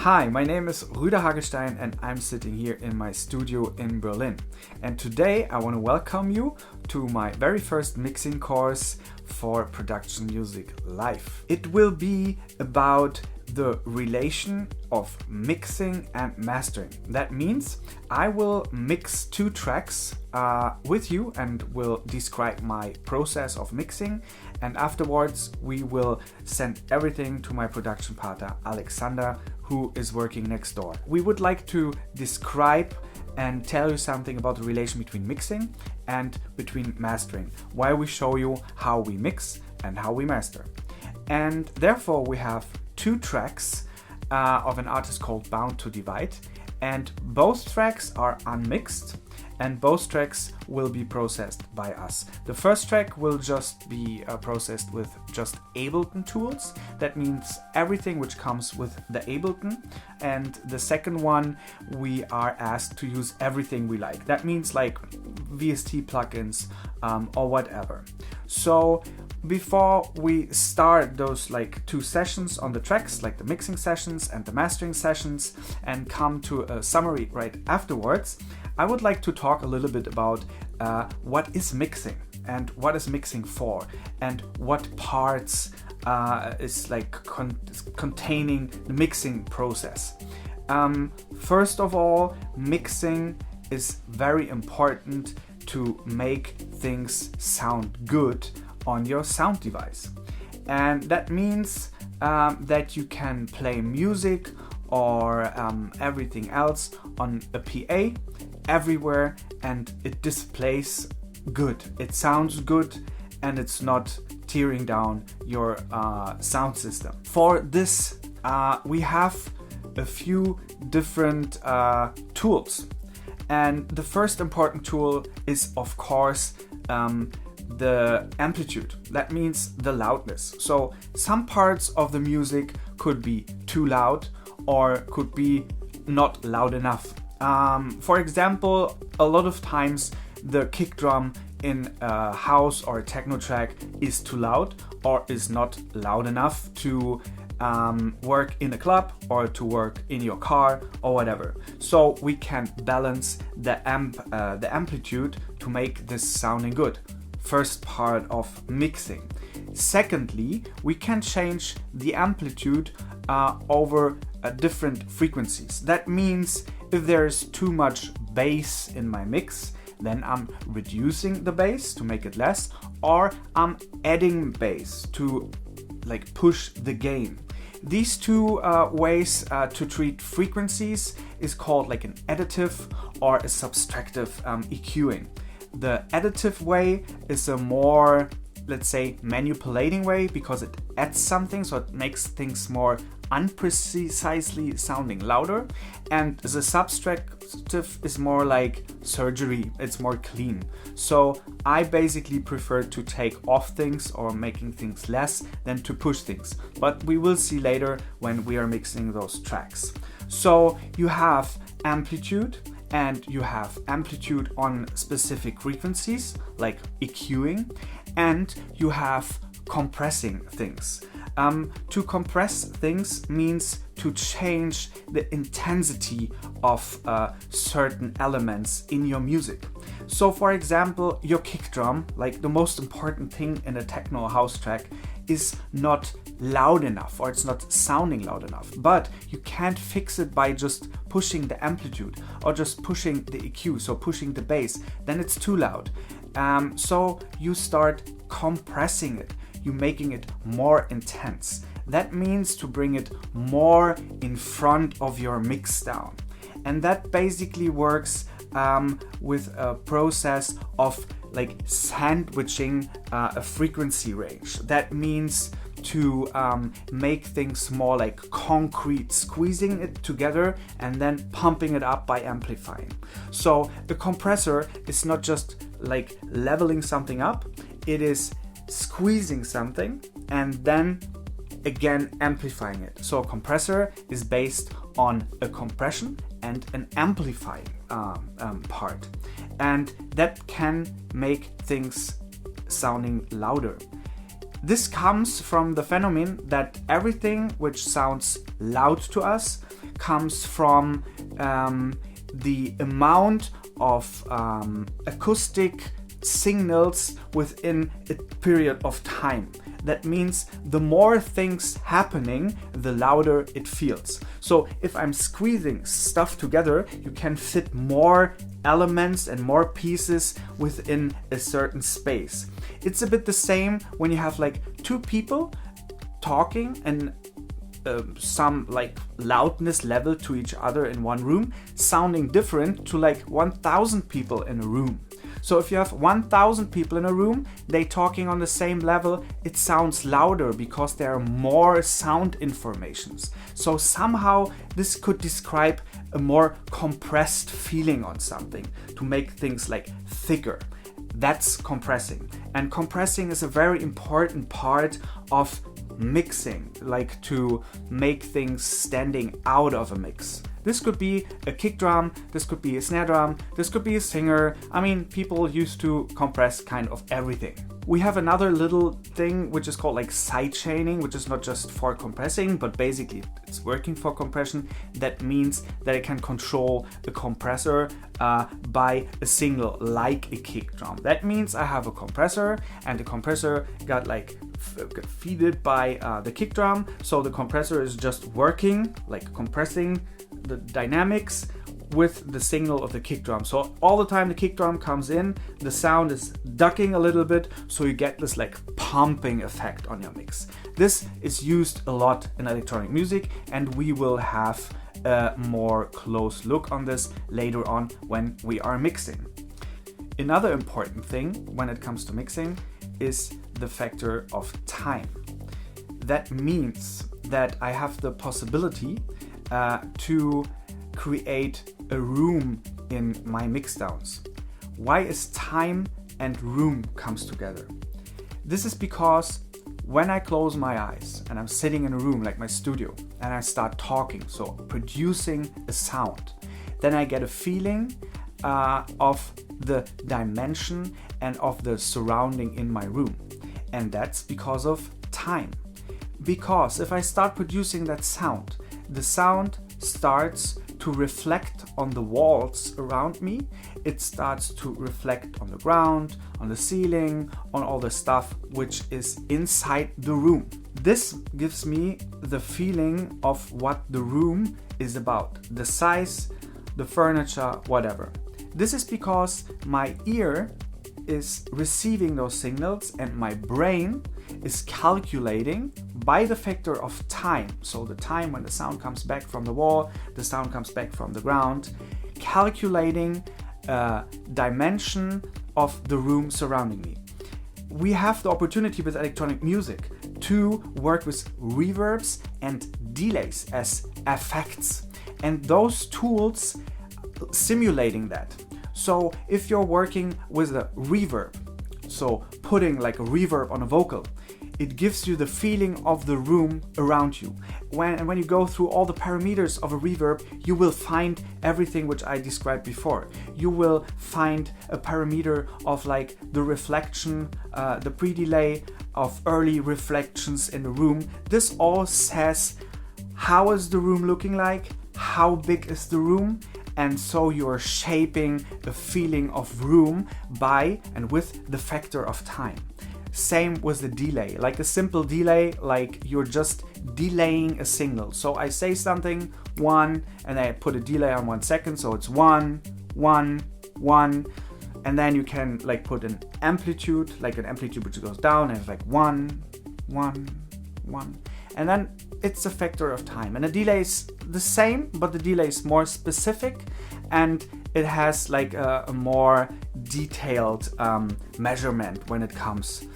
Hi, my name is Rüder Hagestein and I'm sitting here in my studio in Berlin. And today I want to welcome you to my very first mixing course for production music live. It will be about the relation of mixing and mastering. That means I will mix two tracks with you and will describe my process of mixing, and afterwards we will send everything to my production partner Alexander, who is working next door. We would like to describe and tell you something about the relation between mixing and between mastering, while we show you how we mix and how we master. And therefore we have two tracks of an artist called Bound to Divide, and both tracks are unmixed and both tracks will be processed by us. The first track will just be processed with just Ableton tools. That means everything which comes with the Ableton. And the second one, we are asked to use everything we like. That means like VST plugins or whatever. So before we start those like two sessions on the tracks, like the mixing sessions and the mastering sessions, and come to a summary right afterwards, I would like to talk a little bit about what is mixing and what is mixing for, and what parts is like containing the mixing process. First of all, mixing is very important to make things sound good on your sound device. And that means that you can play music or everything else on a PA everywhere and it displays good. It sounds good and it's not tearing down your sound system. For this, we have a few different tools. And the first important tool is, of course, the amplitude. That means the loudness. So some parts of the music could be too loud or could be not loud enough. For example, a lot of times the kick drum in a house or a techno track is too loud or is not loud enough to work in a club or to work in your car or whatever. So we can balance the amplitude to make this sounding good. First part of mixing. Secondly, we can change the amplitude over different frequencies. That means if there's too much bass in my mix, then I'm reducing the bass to make it less, or I'm adding bass to like push the gain. These two ways to treat frequencies is called like an additive or a subtractive EQing. The additive way is a more, let's say, manipulating way because it adds something, so it makes things more unprecisely sounding louder. And the subtractive is more like surgery, it's more clean. So I basically prefer to take off things or making things less than to push things. But we will see later when we are mixing those tracks. So you have amplitude, and you have amplitude on specific frequencies like EQing, and you have compressing things. To compress things means to change the intensity of certain elements in your music. So for example, your kick drum, like the most important thing in a techno house track, is not loud enough or it's not sounding loud enough, but you can't fix it by just pushing the amplitude or just pushing the EQ, so pushing the bass, then it's too loud. So you start compressing it, you making it more intense. That means to bring it more in front of your mix down. And that basically works with a process of like sandwiching a frequency range. That means to make things more like concrete, squeezing it together and then pumping it up by amplifying. So the compressor is not just like leveling something up, it is squeezing something and then again amplifying it. So a compressor is based on a compression and an amplifying part, and that can make things sounding louder. This comes from the phenomenon that everything which sounds loud to us comes from the amount of acoustic signals within a period of time. That means the more things happening, the louder it feels. So if I'm squeezing stuff together, you can fit more elements and more pieces within a certain space. It's a bit the same when you have like two people talking and some like loudness level to each other in one room, sounding different to like 1,000 people in a room. So if you have 1,000 people in a room, they talking on the same level, it sounds louder because there are more sound informations. So somehow this could describe a more compressed feeling on something to make things like thicker. That's compressing. And compressing is a very important part of mixing, like to make things standing out of a mix. This could be a kick drum, this could be a snare drum, this could be a singer. I mean, people used to compress kind of everything. We have another little thing which is called like side chaining, which is not just for compressing, but basically it's working for compression. That means that it can control the compressor by a signal, like a kick drum. That means I have a compressor and the compressor got like feeded by the kick drum. So the compressor is just working, like compressing the dynamics with the signal of the kick drum. So all the time the kick drum comes in, the sound is ducking a little bit, so you get this like pumping effect on your mix. This is used a lot in electronic music, and we will have a more close look on this later on when we are mixing. Another important thing when it comes to mixing is the factor of time. That means that I have the possibility to create a room in my mixdowns. Why is time and room comes together? This is because when I close my eyes and I'm sitting in a room like my studio and I start talking, so producing a sound, then I get a feeling of the dimension and of the surrounding in my room. And that's because of time. Because if I start producing that sound, the sound starts to reflect on the walls around me. It starts to reflect on the ground, on the ceiling, on all the stuff which is inside the room. This gives me the feeling of what the room is about, the size, the furniture, whatever. This is because my ear is receiving those signals and my brain is calculating by the factor of time. So the time when the sound comes back from the wall, the sound comes back from the ground, calculating dimension of the room surrounding me. We have the opportunity with electronic music to work with reverbs and delays as effects, and those tools simulating that. So if you're working with a reverb, so putting like a reverb on a vocal, it gives you the feeling of the room around you. When you go through all the parameters of a reverb, you will find everything which I described before. You will find a parameter of like the reflection, the pre-delay, of early reflections in the room. This all says how is the room looking like, how big is the room, and so you're shaping the feeling of room by and with the factor of time. Same with the delay, like a simple delay, like you're just delaying a signal. So I say something, 1, and I put a delay on 1 second, so it's 1, 1, 1, and then you can like put an amplitude, like an amplitude which goes down, and it's like 1, 1, 1, and then it's a factor of time. And the delay is the same, but the delay is more specific, and it has like a more detailed measurement when it comes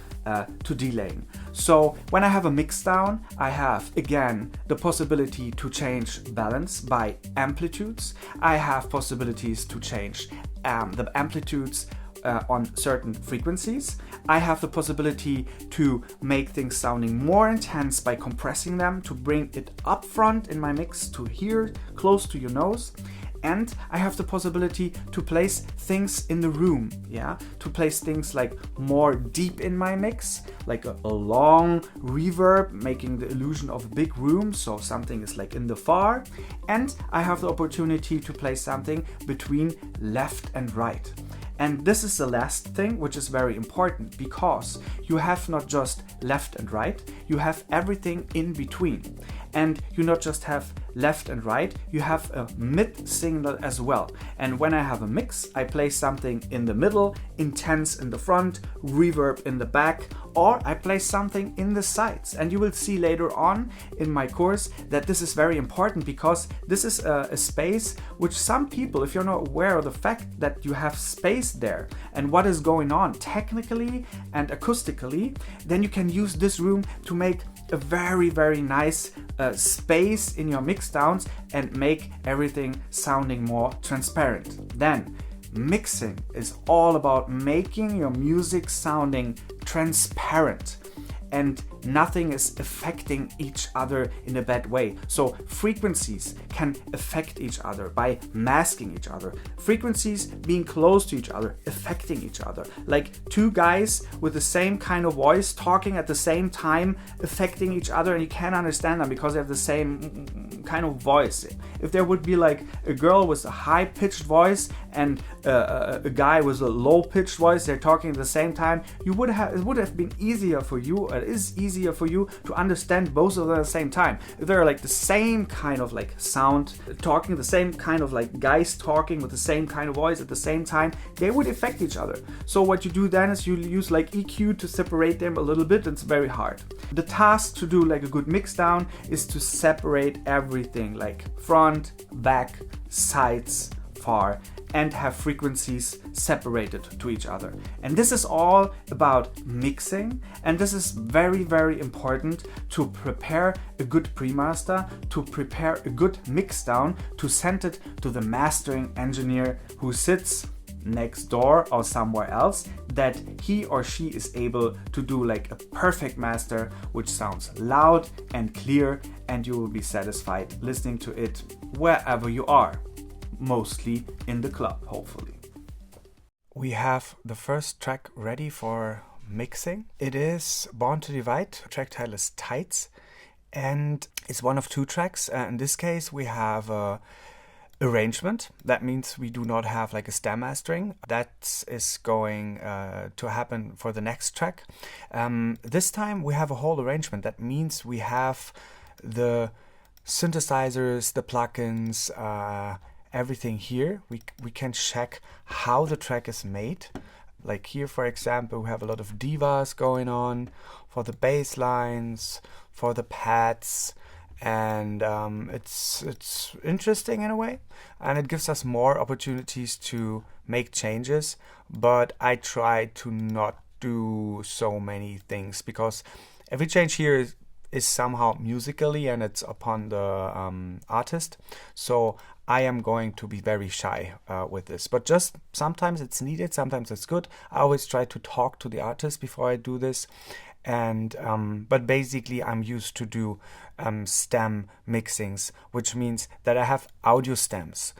to delaying. So when I have a mix down, I have again the possibility to change balance by amplitudes. I have possibilities to change the amplitudes on certain frequencies. I have the possibility to make things sounding more intense by compressing them, to bring it up front in my mix to here close to your nose. And I have the possibility to place things in the room, yeah, to place things like more deep in my mix, like a long reverb, making the illusion of a big room, so something is like in the far. And I have the opportunity to place something between left and right. And this is the last thing, which is very important, because you have not just left and right, you have everything in between. And you not just have left and right, you have a mid signal as well. And when I have a mix, I place something in the middle, intense in the front, reverb in the back, or I place something in the sides. And you will see later on in my course that this is very important, because this is a space which some people, if you're not aware of the fact that you have space there and what is going on technically and acoustically, then you can use this room to make a very, very nice space in your mix downs and make everything sounding more transparent. Then mixing is all about making your music sounding transparent, and nothing is affecting each other in a bad way. So frequencies can affect each other by masking each other. Frequencies being close to each other, affecting each other. Like two guys with the same kind of voice talking at the same time, affecting each other, and you can't understand them because they have the same kind of voice. If there would be like a girl with a high-pitched voice and a guy with a low-pitched voice, they're talking at the same time, it would have been easier for you, it is easier for you to understand both of them at the same time. If they're like the same kind of like sound, talking the same kind of like guys talking with the same kind of voice at the same time, they would affect each other. So what you do then is you use like EQ to separate them a little bit. It's very hard. The task to do like a good mix down is to separate everything, like front, back, sides, far, and have frequencies separated to each other. And this is all about mixing, and this is very, very important to prepare a good pre-master, to prepare a good mix down, to send it to the mastering engineer who sits next door or somewhere else, that he or she is able to do like a perfect master which sounds loud and clear, and you will be satisfied listening to it wherever you are. Mostly in the club, hopefully. We have the first track ready for mixing. It is Born to Divide. Track title is Tights, and it's one of two tracks. In this case, we have a arrangement. That means we do not have like a stem mastering. That is going to happen for the next track. This time we have a whole arrangement. That means we have the synthesizers, the plugins, everything here. We can check how the track is made. Like here, for example, we have a lot of divas going on for the bass lines, for the pads, and it's interesting in a way, and it gives us more opportunities to make changes. But I try to not do so many things, because every change here is somehow musically, and it's upon the artist. So I am going to be very shy with this, but just sometimes it's needed, sometimes it's good. I always try to talk to the artist before I do this, and but basically I'm used to do stem mixings, which means that I have audio stems.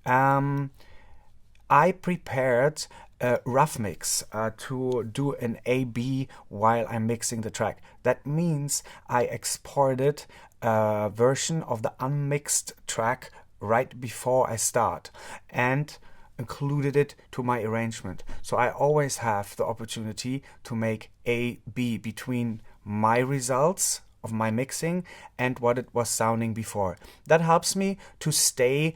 I prepared a rough mix to do an A-B while I'm mixing the track. That means I exported a version of the unmixed track right before I start and included it to my arrangement. So I always have the opportunity to make A-B between my results of my mixing and what it was sounding before. That helps me to stay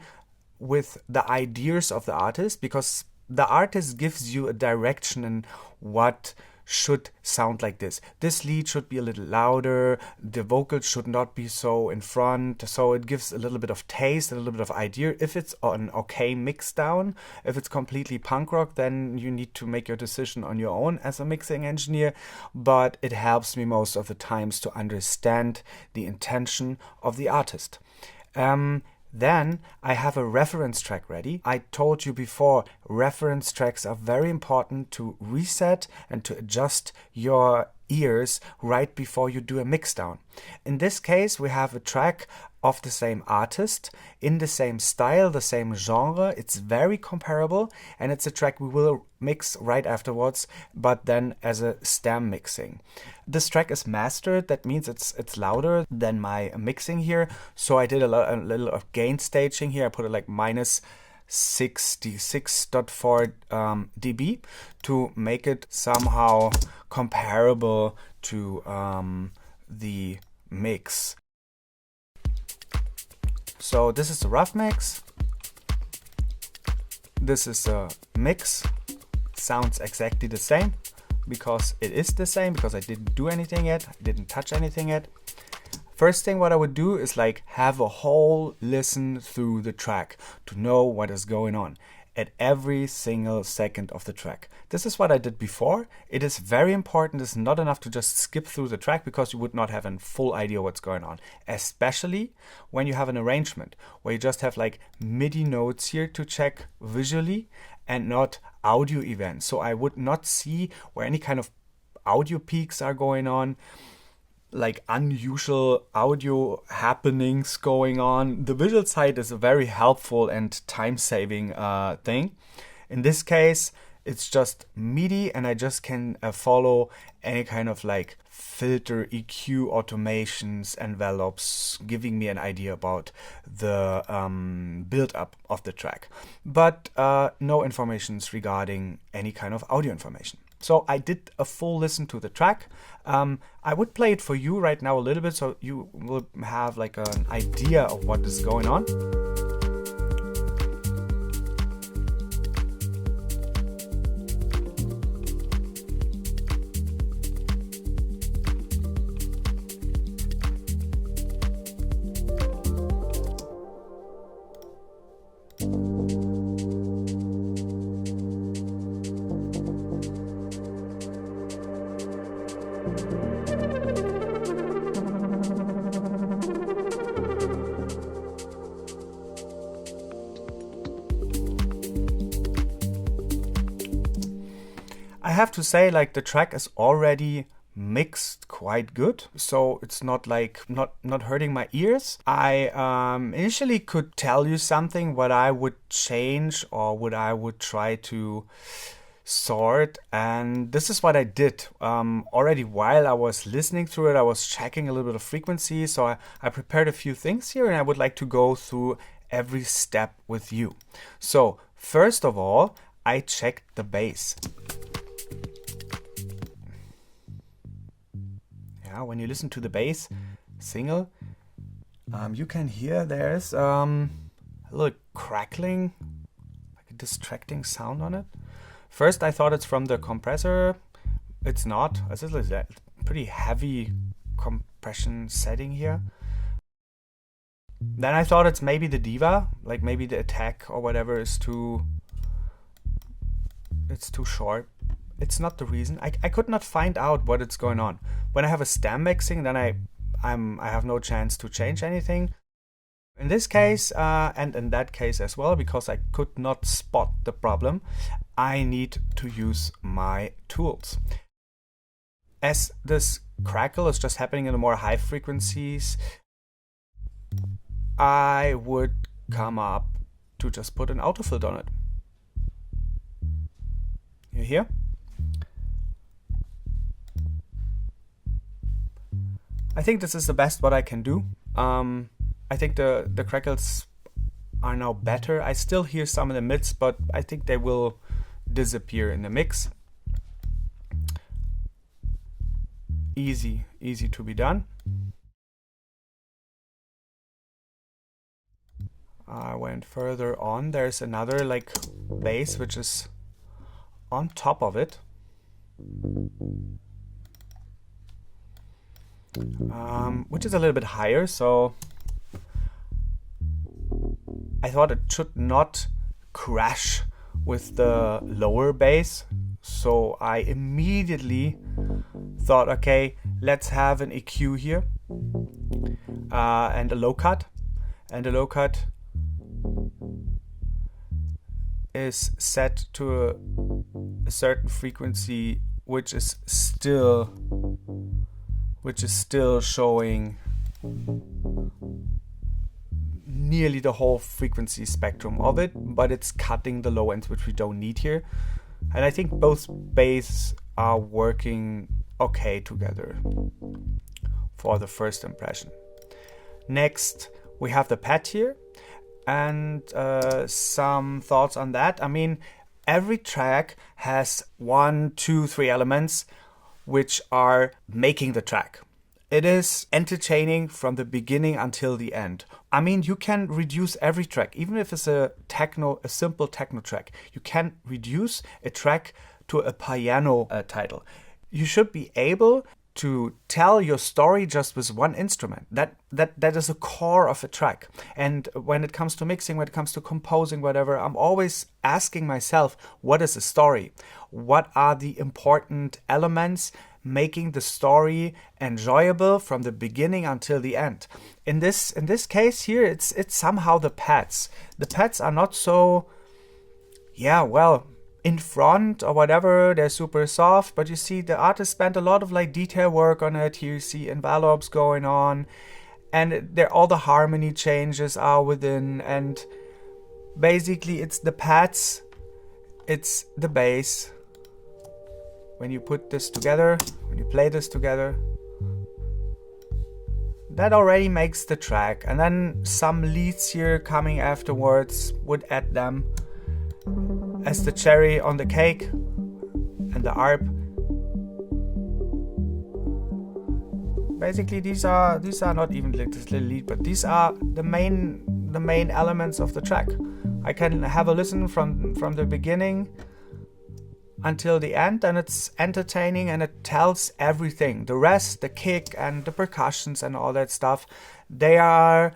with the ideas of the artist, because the artist gives you a direction in what should sound like this. This lead should be a little louder, the vocals should not be so in front, so it gives a little bit of taste, a little bit of idea. If it's an okay mix down, if it's completely punk rock, then you need to make your decision on your own as a mixing engineer, but it helps me most of the times to understand the intention of the artist. Then I have a reference track ready. I told you before, reference tracks are very important to reset and to adjust your ears right before you do a mix down. In this case, we have a track of the same artist, in the same style, the same genre. It's very comparable, and it's a track we will mix right afterwards, but then as a stem mixing. This track is mastered, that means it's louder than my mixing here, so I did a little of gain staging here. I put it like minus 66.4 dB to make it somehow comparable to the mix. So this is the rough mix. This is a mix. Sounds exactly the same because it is the same, because I didn't do anything yet, I didn't touch anything yet. First thing what I would do is like have a whole listen through the track to know what is going on at every single second of the track. This is what I did before. It is very important. It's not enough to just skip through the track, because you would not have a full idea what's going on, especially when you have an arrangement where you just have like MIDI notes here to check visually and not audio events. So I would not see where any kind of audio peaks are going on, like unusual audio happenings going on. The visual side is a very helpful and time-saving thing. In this case, it's just MIDI, and I just can follow any kind of like filter, EQ automations, envelopes, giving me an idea about the build-up of the track. But no informations regarding any kind of audio information. So I did a full listen to the track. I would play it for you right now a little bit, so you will have like an idea of what is going on. I have to say, like, the track is already mixed quite good, so it's not like not hurting my ears. I initially could tell you something what I would change or what I would try to sort, and this is what I did. Already while I was listening through it, I was checking a little bit of frequency, so I prepared a few things here, and I would like to go through every step with you. So first of all, I checked the bass. When you listen to the bass single, you can hear there's a little crackling, like a distracting sound on it. First I thought it's from the compressor. It's not. It's a pretty heavy compression setting here. Then I thought it's maybe the diva, like maybe the attack or whatever is it's too short. It's not the reason. I could not find out what is going on. When I have a stem mixing, then I have no chance to change anything. In this case, and in that case as well, because I could not spot the problem, I need to use my tools. As this crackle is just happening in the more high frequencies, I would come up to just put an auto filter on it. You hear? I think this is the best what I can do. I think the crackles are now better. I still hear some in the mids, but I think they will disappear in the mix. Easy to be done. I went further on. There's another like bass which is on top of it. Which is a little bit higher, so I thought it should not crash with the lower bass, so I immediately thought, okay, let's have an EQ here and a low cut, and the low cut is set to a certain frequency which is still showing nearly the whole frequency spectrum of it, but it's cutting the low ends, which we don't need here. And I think both bass are working okay together for the first impression. Next, we have the pad here, and some thoughts on that. I mean, every track has 1, 2, 3 elements which are making the track. It is entertaining from the beginning until the end. I mean, you can reduce every track, even if it's a simple techno track. You can reduce a track to a piano title. You should be able to tell your story just with one instrument. That is the core of a track. And when it comes to mixing, when it comes to composing, whatever, I'm always asking myself, what is the story? What are the important elements making the story enjoyable from the beginning until the end? In this case here, it's somehow the pads. The pads are not so, in front or whatever, they're super soft, but you see the artist spent a lot of like detail work on it. Here you see envelopes going on, and there all the harmony changes are within, and basically it's the pads, it's the bass. When you put this together, when you play this together, that already makes the track. And then some leads here coming afterwards would add them as the cherry on the cake, and the arp. Basically, these are not even this little lead, but these are the main elements of the track. I can have a listen from the beginning until the end, and it's entertaining and it tells everything. The rest, the kick and the percussions and all that stuff, they're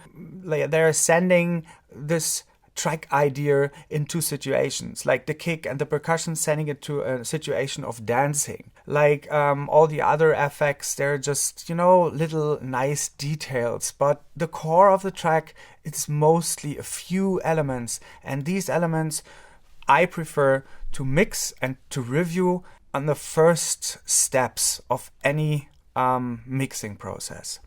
sending this track idea into situations, like the kick and the percussion sending it to a situation of dancing. Like all the other effects, they're just, little nice details, but the core of the track, it's mostly a few elements, and these elements I prefer to mix and to review on the first steps of any mixing process.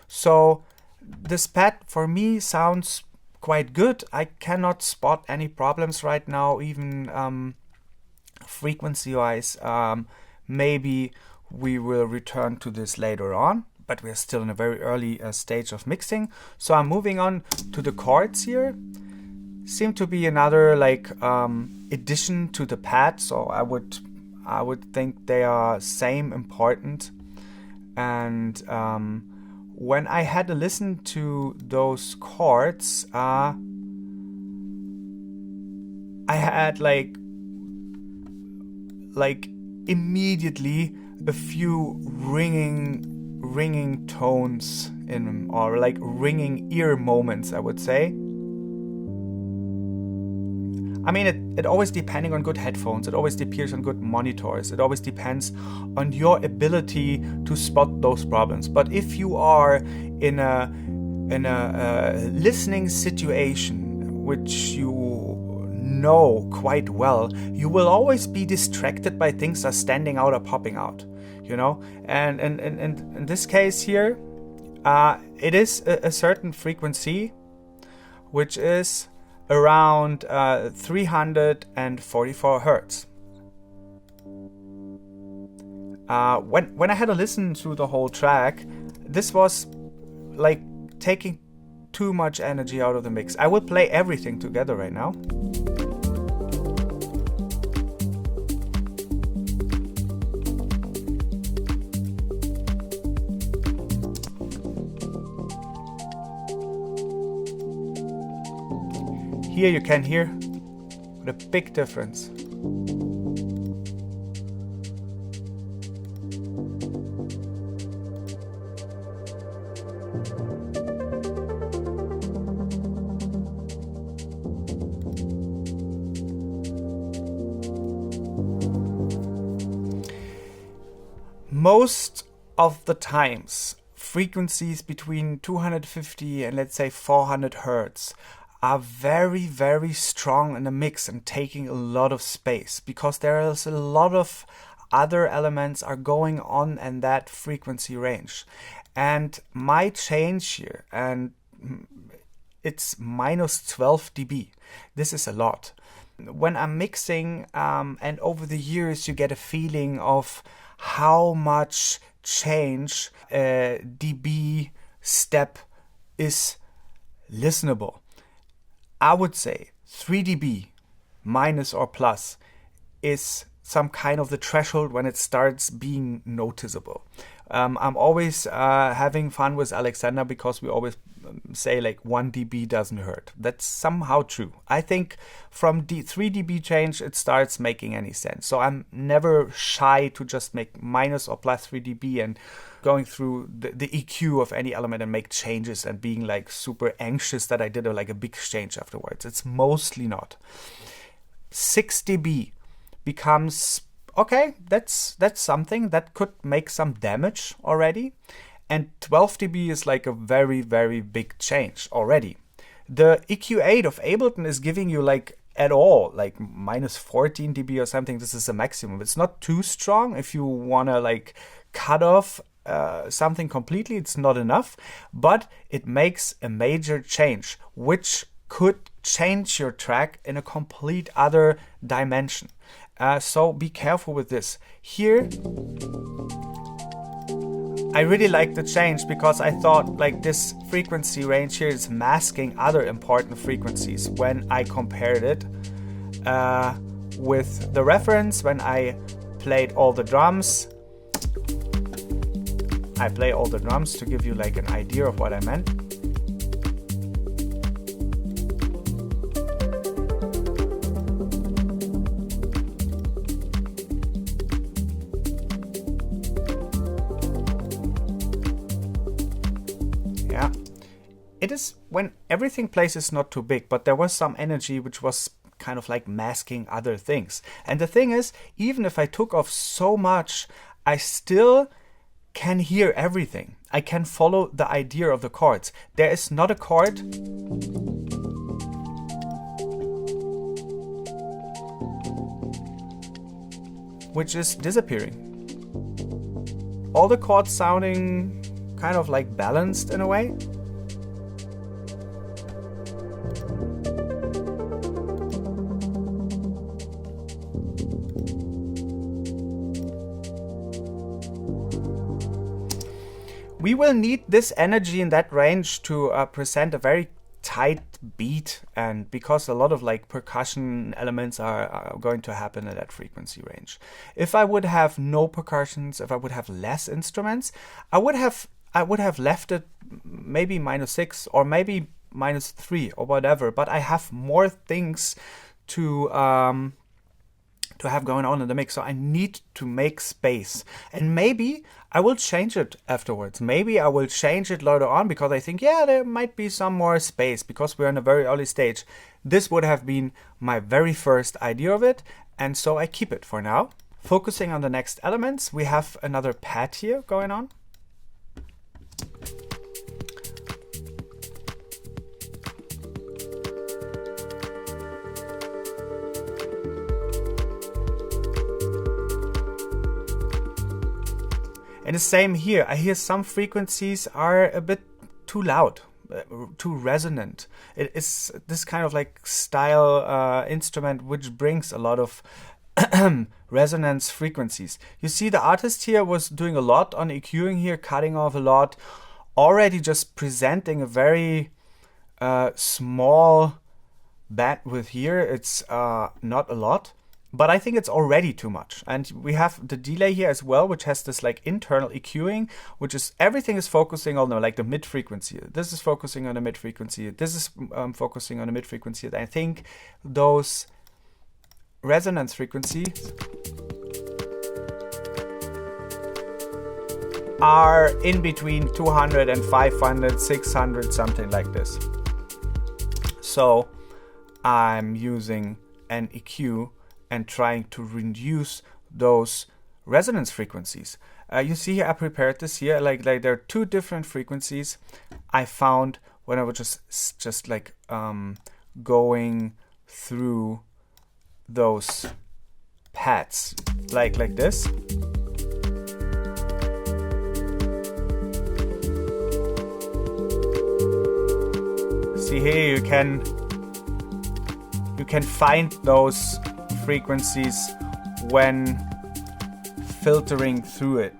So this pad for me sounds quite good. I cannot spot any problems right now, even frequency wise. Maybe we will return to this later on, but we're still in a very early stage of mixing. So I'm moving on to the chords here. Seem to be another addition to the pad, so I would think they are same important. And when I had to listen to those chords, I had like immediately a few ringing tones in, or like ringing ear moments, I would say. I mean, it always depending on good headphones, it always depends on good monitors, it always depends on your ability to spot those problems. But if you are in a listening situation which you know quite well, you will always be distracted by things that are standing out or popping out, And in this case here, it is a certain frequency, which is around 344 hertz. When I had to listen to the whole track, this was like taking too much energy out of the mix. I will play everything together right now. Here you can hear the big difference. Most of the times, frequencies between 250 and let's say 400 hertz are very, very strong in the mix and taking a lot of space, because there is a lot of other elements are going on in that frequency range. And my change here, and it's minus 12 dB. This is a lot. When I'm mixing, and over the years you get a feeling of how much change a dB step is listenable. I would say 3 dB minus or plus is some kind of the threshold when it starts being noticeable. I'm always having fun with Alexander because we always say like 1 dB doesn't hurt. That's somehow true. I think from the 3 dB change it starts making any sense. So I'm never shy to just make minus or plus 3 dB and going through the EQ of any element and make changes and being like super anxious that I did like a big change afterwards. It's mostly not. 6 dB becomes okay, that's something that could make some damage already. And 12 dB is like a very, very big change already. The EQ8 of Ableton is giving you like at all, like minus 14 dB or something. This is the maximum. It's not too strong. If you want to like cut off something completely, it's not enough. But it makes a major change, which could change your track in a complete other dimension. So be careful with this. Here, I really like the change because I thought like this frequency range here is masking other important frequencies when I compared it with the reference. When I played all the drums, I play all the drums to give you like an idea of what I meant. It is when everything plays is not too big, but there was some energy which was kind of like masking other things. And the thing is, even if I took off so much, I still can hear everything. I can follow the idea of the chords. There is not a chord which is disappearing. All the chords sounding kind of like balanced in a way. We will need this energy in that range to present a very tight beat, and because a lot of like percussion elements are going to happen at that frequency range. If I would have no percussions, if I would have less instruments, I would have left it maybe -6 or maybe -3 or whatever, but I have more things to have going on in the mix, so I need to make space. And maybe I will change it afterwards. Maybe I will change it later on because I think, yeah, there might be some more space because we're in a very early stage. This would have been my very first idea of it, and so I keep it for now. Focusing on the next elements, we have another pad here going on. And the same here, I hear some frequencies are a bit too loud, too resonant. It is this kind of like style instrument which brings a lot of resonance frequencies. You see the artist here was doing a lot on EQing here, cutting off a lot, already just presenting a very small bandwidth here. It's not a lot. But I think it's already too much. And we have the delay here as well, which has this like internal EQing, which is everything is focusing on like the mid frequency. This is focusing on the mid frequency. This is focusing on the mid frequency. I think those resonance frequencies are in between 200 and 500, 600, something like this. So I'm using an EQ and trying to reduce those resonance frequencies. You see here, I prepared this here, like there are two different frequencies I found when I was just like going through those pads, like this. See here, you can find those frequencies when filtering through it.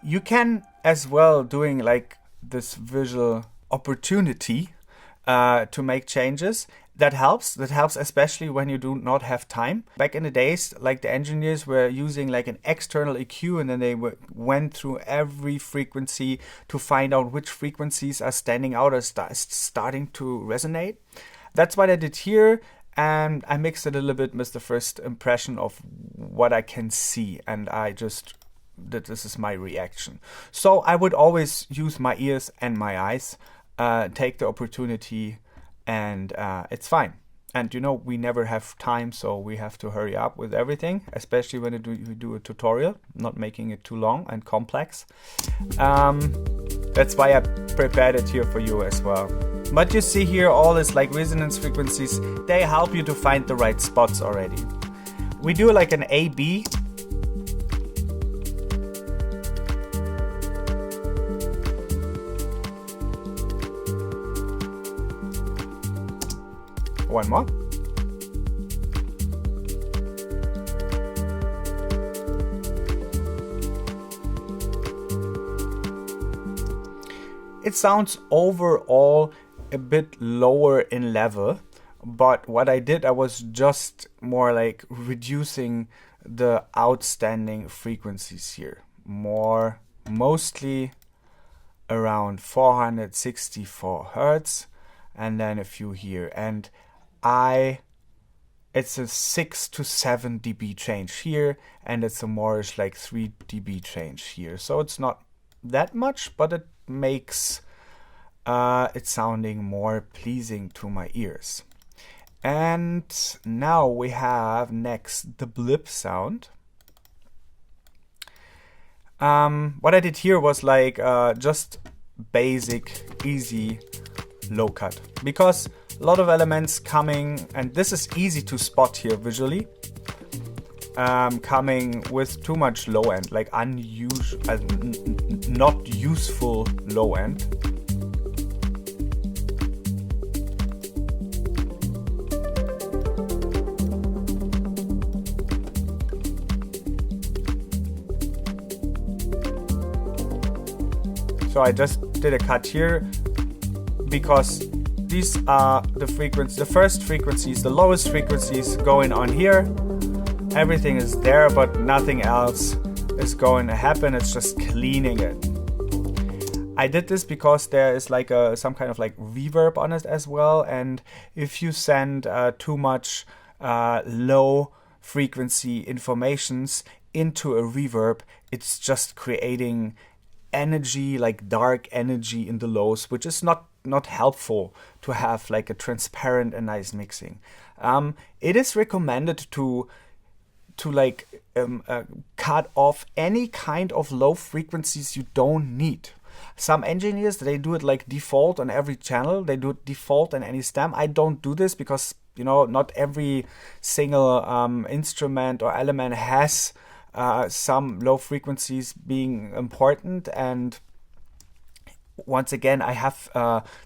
You can as well doing like this visual opportunity to make changes. That helps especially when you do not have time. Back in the days, like the engineers were using like an external EQ, and then they went through every frequency to find out which frequencies are standing out or starting to resonate. That's what I did here, and I mixed it a little bit with the first impression of what I can see, and I just that this is my reaction. So I would always use my ears and my eyes, take the opportunity, and it's fine. And you know, we never have time, so we have to hurry up with everything, especially when we do a tutorial, not making it too long and complex. That's why I prepared it here for you as well. But you see here all this like resonance frequencies, they help you to find the right spots already. We do like an A-B. One more. It sounds overall a bit lower in level, but what I did, I was just more like reducing the outstanding frequencies here. Mostly around 464 Hertz, and then a few here. And it's a 6 to 7 dB change here, and it's a more-ish like 3 dB change here. So it's not that much, but it makes it sounding more pleasing to my ears. And now we have next the blip sound. What I did here was like just basic, easy low cut, because a lot of elements coming, and this is easy to spot here visually, coming with too much low end, like unusual, not useful low end. So I just did a cut here, because these are the frequencies, the first frequencies, the lowest frequencies going on here. Everything is there, but nothing else is going to happen. It's just cleaning it. I did this because there is like some kind of like reverb on it as well. And if you send too much low frequency informations into a reverb, it's just creating energy, like dark energy in the lows, which is not helpful to have like a transparent and nice mixing. It is recommended to cut off any kind of low frequencies you don't need. Some engineers, they do it like default on every channel. They do it default on any stem. I don't do this because, you know, not every single instrument or element has some low frequencies being important. And once again, I have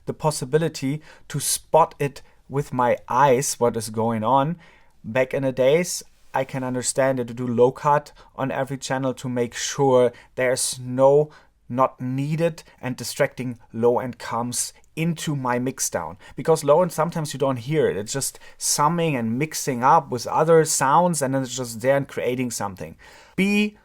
the possibility to spot it with my eyes, what is going on. Back in the days, I can understand it to do low cut on every channel to make sure there's no not needed and distracting low end comes into my mix down, because low end sometimes you don't hear it. It's just summing and mixing up with other sounds, and then it's just there and creating something. Be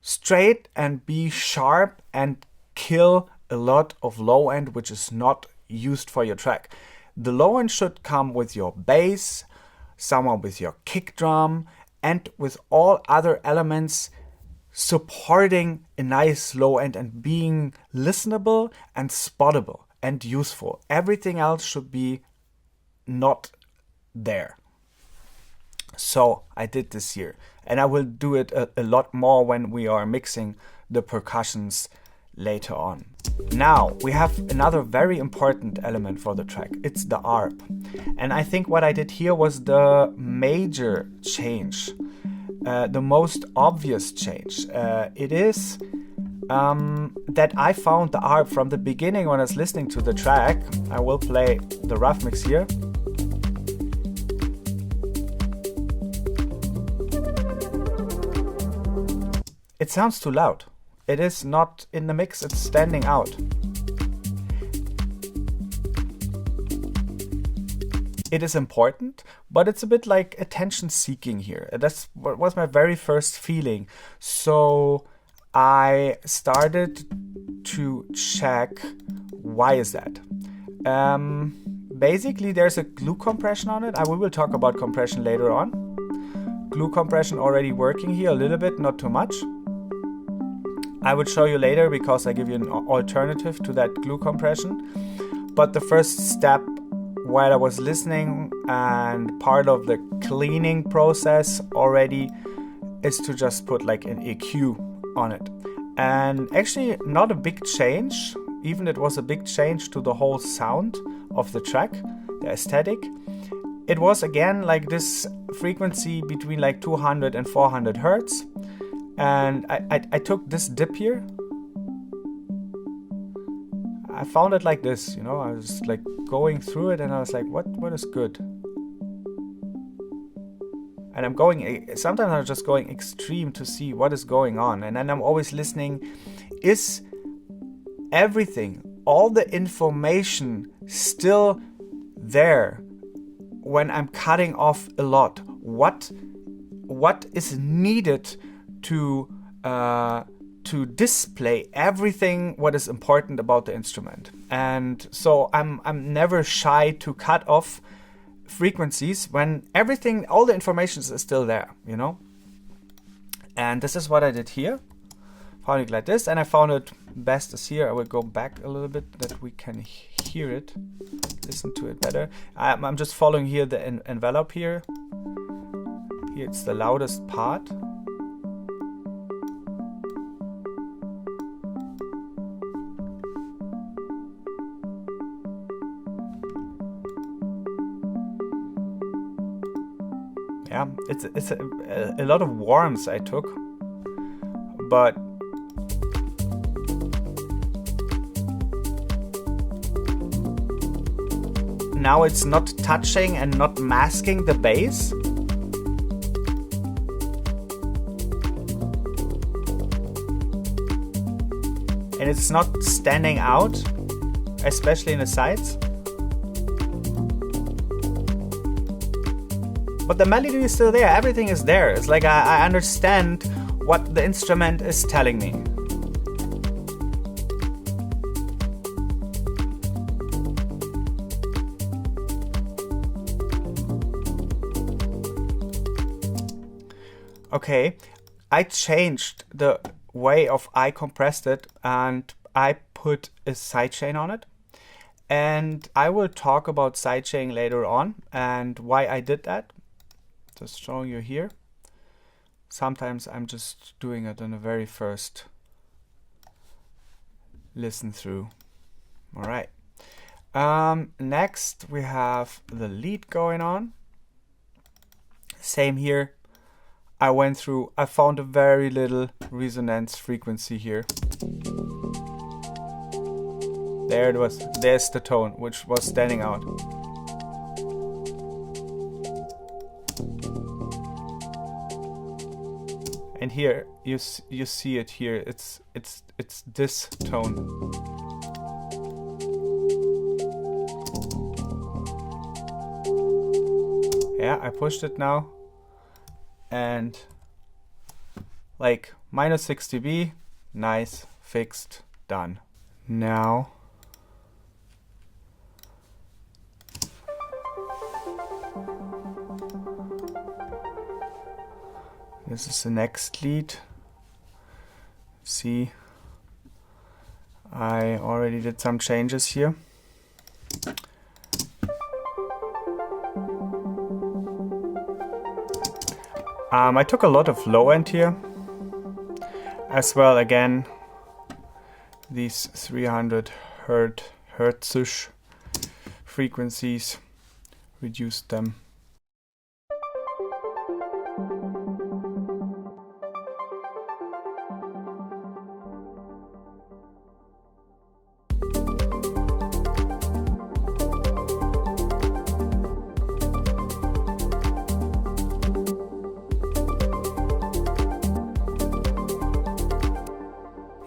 straight and be sharp and kill a lot of low end which is not used for your track. The low end should come with your bass, somewhere with your kick drum, and with all other elements supporting a nice low end and being listenable and spottable and useful. Everything else should be not there. So I did this here, and I will do it a lot more when we are mixing the percussions later on. Now we have another very important element for the track. It's the ARP. And I think what I did here was the major change, the most obvious change. It is that I found the harp from the beginning when I was listening to the track. I will play the rough mix here. It sounds too loud. It is not in the mix, it's standing out. It is important, but it's a bit like attention seeking here. That's what was my very first feeling. So I started to check why is that. Basically there's a glue compression on it. We will talk about compression later on. Glue compression already working here a little bit, not too much. I will show you later because I give you an alternative to that glue compression. But the first step while I was listening and part of the cleaning process already is to just put like an EQ on it. And actually not a big change, even it was a big change to the whole sound of the track, the aesthetic. It was again like this frequency between like 200 and 400 hertz. And I took this dip here. I found it like this, you know, I was like going through it and I was like, what is good? And I'm going, sometimes I'm just going extreme to see what is going on. And then I'm always listening, is everything, all the information still there when I'm cutting off a lot? What is needed to display everything what is important about the instrument? And so I'm never shy to cut off frequencies when everything, all the information is still there, you know. And this is what I did here. Found it like this, and I found it best is here. I will go back a little bit that we can hear it, listen to it better. I'm just following here the envelope here. Here it's the loudest part. Yeah, it's a lot of warms I took, but now it's not touching and not masking the bass. And it's not standing out, especially in the sides. But the melody is still there, everything is there. It's like I understand what the instrument is telling me. Okay, I changed the way of I compressed it and I put a sidechain on it. And I will talk about sidechain later on and why I did that. Just showing you here. Sometimes I'm just doing it in the very first listen through. All right. Next we have the lead going on. Same here. I went through, I found a very little resonance frequency here. There it was. There's the tone, which was standing out. And here you see it here. It's this tone. Yeah, I pushed it now, and like minus 6 dB, nice, fixed, done. Now this is the next lead. See, I already did some changes here. I took a lot of low end here as well. Again, these 300 hertz frequencies, reduced them.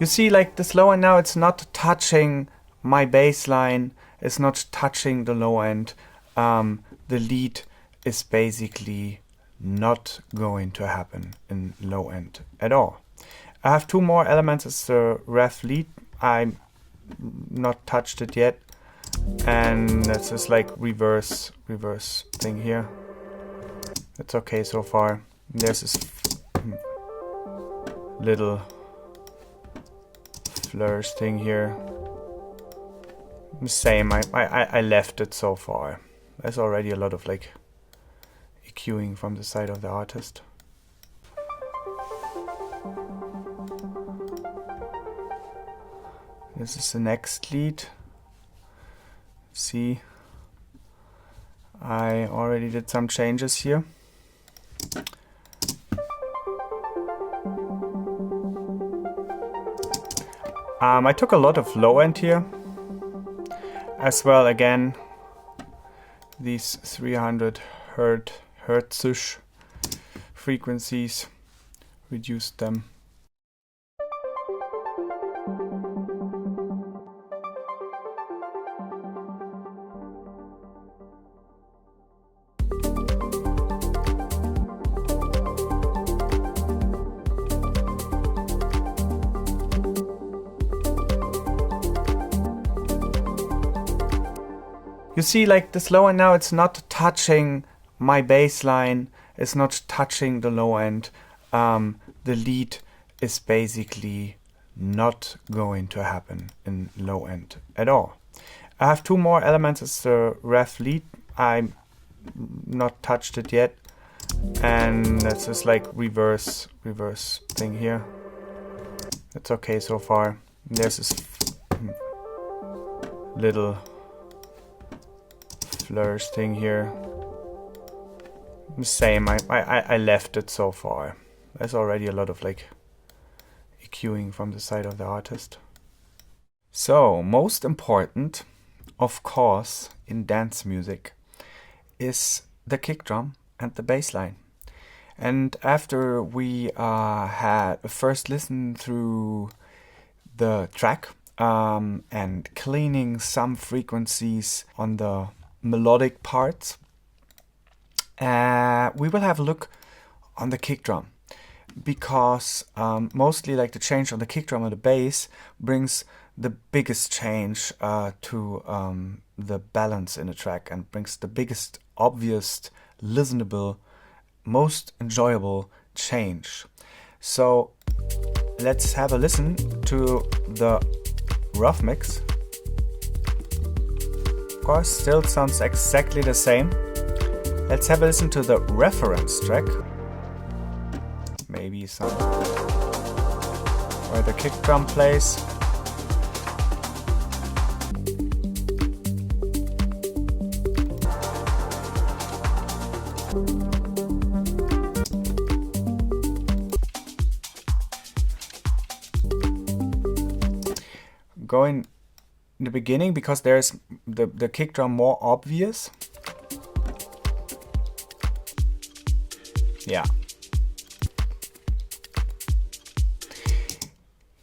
You see, like this low end now, it's not touching my bass line, it's not touching the low end. The lead is basically not going to happen in low end at all. I have two more elements. It's the ref lead. I'm not touched it yet. And that's just like reverse thing here. It's okay so far. There's this little flourish thing here. Same, I left it so far. There's already a lot of like EQing from the side of the artist. This is the next lead. See, I already did some changes here. I took a lot of low end here as well. Again, these 300 hertz-ish frequencies, reduced them. You see, like this low end now, it's not touching my bass line, it's not touching the low end. The lead is basically not going to happen in low end at all. I have two more elements. It's the ref lead. I'm not touched it yet. And that's just like reverse thing here. It's okay so far. There's this little flourish thing here. Same, I left it so far. There's already a lot of like EQing from the side of the artist. So, most important, of course, in dance music is the kick drum and the bass line. And after we had a first listen through the track and cleaning some frequencies on the melodic parts, we will have a look on the kick drum, because mostly like the change on the kick drum and the bass brings the biggest change to the balance in the track and brings the biggest, obvious, listenable, most enjoyable change. So let's have a listen to the rough mix. Of course, still sounds exactly the same. Let's have a listen to the reference track. Maybe some where the kick drum plays. Going in the beginning, because there's the kick drum more obvious. Yeah.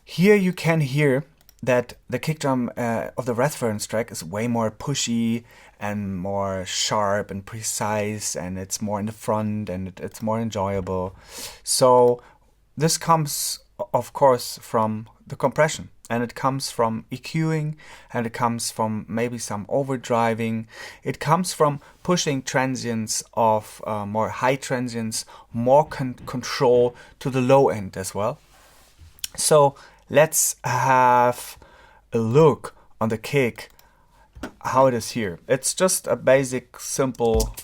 Here you can hear that the kick drum of the reference track is way more pushy and more sharp and precise, and it's more in the front and it's more enjoyable. So this comes, of course, from the compression, and it comes from EQing, and it comes from maybe some overdriving. It comes from pushing transients of more high transients, more control to the low end as well. So let's have a look on the kick, how it is here. It's just a basic, simple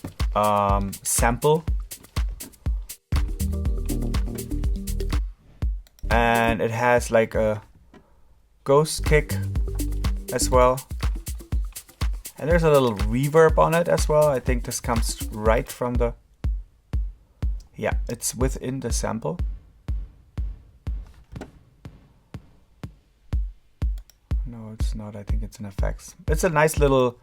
sample. And it has like a ghost kick as well. And there's a little reverb on it as well. I think this comes right from the... Yeah, it's within the sample. No, it's not. I think it's an FX. It's a nice little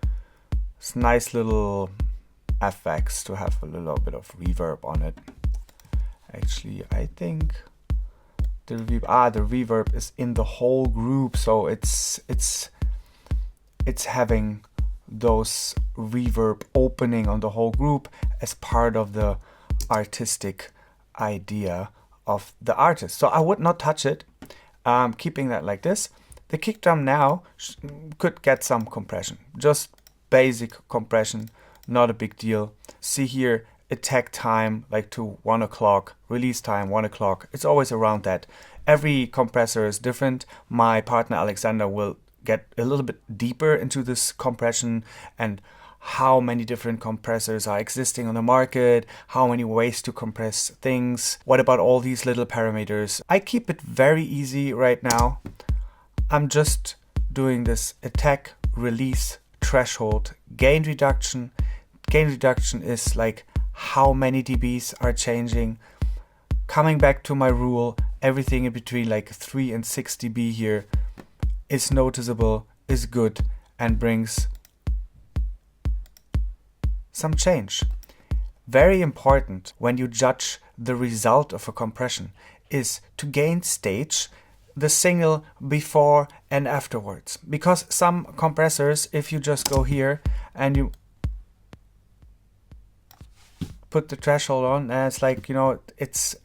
FX to have a little bit of reverb on it. Actually, I think the reverb is in the whole group, so it's having those reverb opening on the whole group as part of the artistic idea of the artist. So I would not touch it, keeping that like this. The kick drum now could get some compression, just basic compression, not a big deal. See here, attack time like to 1 o'clock, release time 1 o'clock. It's always around that. Every compressor is different. My partner Alexander will get a little bit deeper into this compression and how many different compressors are existing on the market, how many ways to compress things, what about all these little parameters. I keep it very easy right now. I'm just doing this attack, release, threshold, gain reduction. Gain reduction is like how many dBs are changing. Coming back to my rule, everything in between like 3 and 6 dB here is noticeable, is good, and brings some change. Very important when you judge the result of a compression is to gain stage the signal before and afterwards. Because some compressors, if you just go here and you put the threshold on, and it's like, you know, it's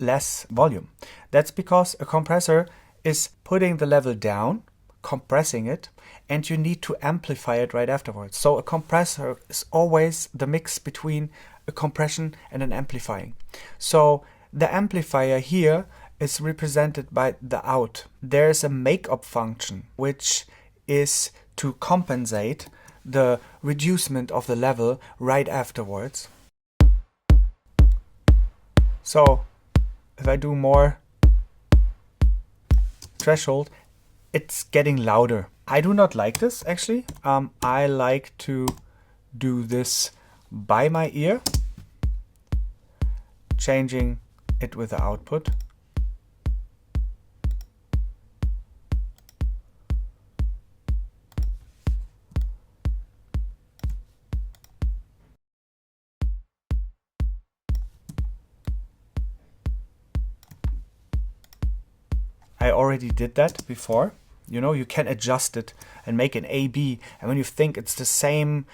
less volume. That's because a compressor is putting the level down, compressing it, and you need to amplify it right afterwards. So a compressor is always the mix between a compression and an amplifying. So the amplifier here is represented by the out. There's a make-up function, which is to compensate the reducement of the level right afterwards. So if I do more threshold, it's getting louder. I do not like this actually. I like to do this by my ear, changing it with the output. I already did that before. You know, you can adjust it and make an A/B, and when you think it's the same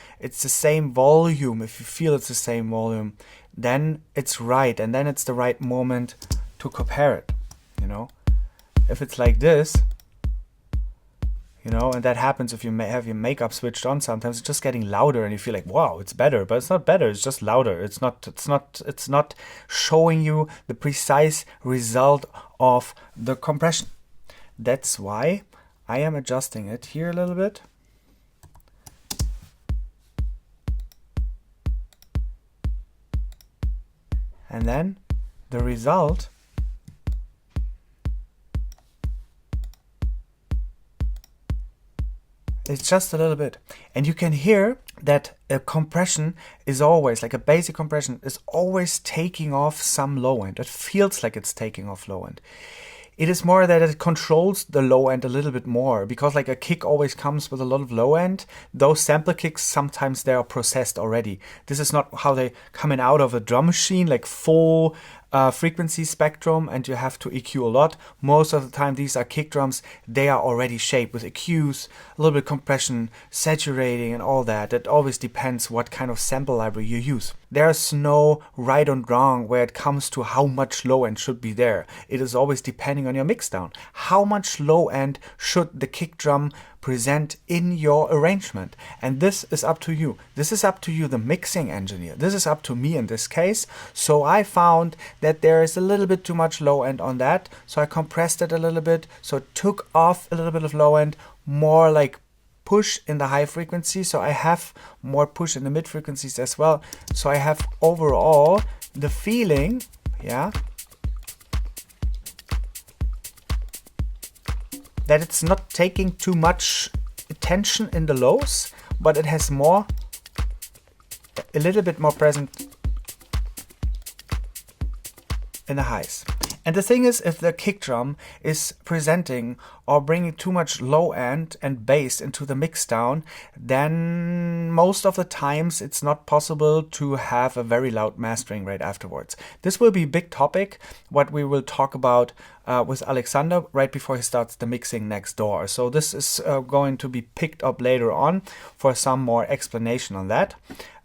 volume, if you feel it's the same volume, then it's right, and then it's the right moment to compare it. You know, if it's like this, you know, and that happens if you have your makeup switched on, sometimes it's just getting louder and you feel like, wow, it's better, but it's not better, it's just louder. It's not showing you the precise result of the compression. That's why I am adjusting it here a little bit. And then the result is just a little bit. And you can hear that a compression is always, like a basic compression, is always taking off some low end. It feels like it's taking off low end. It is more that it controls the low end a little bit more, because like a kick always comes with a lot of low end. Those sample kicks, sometimes they are processed already. This is not how they coming out of a drum machine, like full frequency spectrum, and you have to EQ a lot. Most of the time these are kick drums, they are already shaped with EQs, a little bit compression, saturating and all that. It always depends what kind of sample library you use. There's no right and wrong where it comes to how much low end should be there. It is always depending on your mix down. How much low end should the kick drum present in your arrangement? And this is up to you. This is up to you, the mixing engineer. This is up to me in this case. So I found that there is a little bit too much low end on that. So I compressed it a little bit. So it took off a little bit of low end, more like push in the high frequency. So I have more push in the mid frequencies as well. So I have overall the feeling, yeah, that it's not taking too much attention in the lows, but it has more, a little bit more present in the highs. And the thing is, if the kick drum is presenting or bringing too much low end and bass into the mix down, then most of the times it's not possible to have a very loud mastering right afterwards. This will be a big topic, what we will talk about with Alexander right before he starts the mixing next door. So this is going to be picked up later on for some more explanation on that.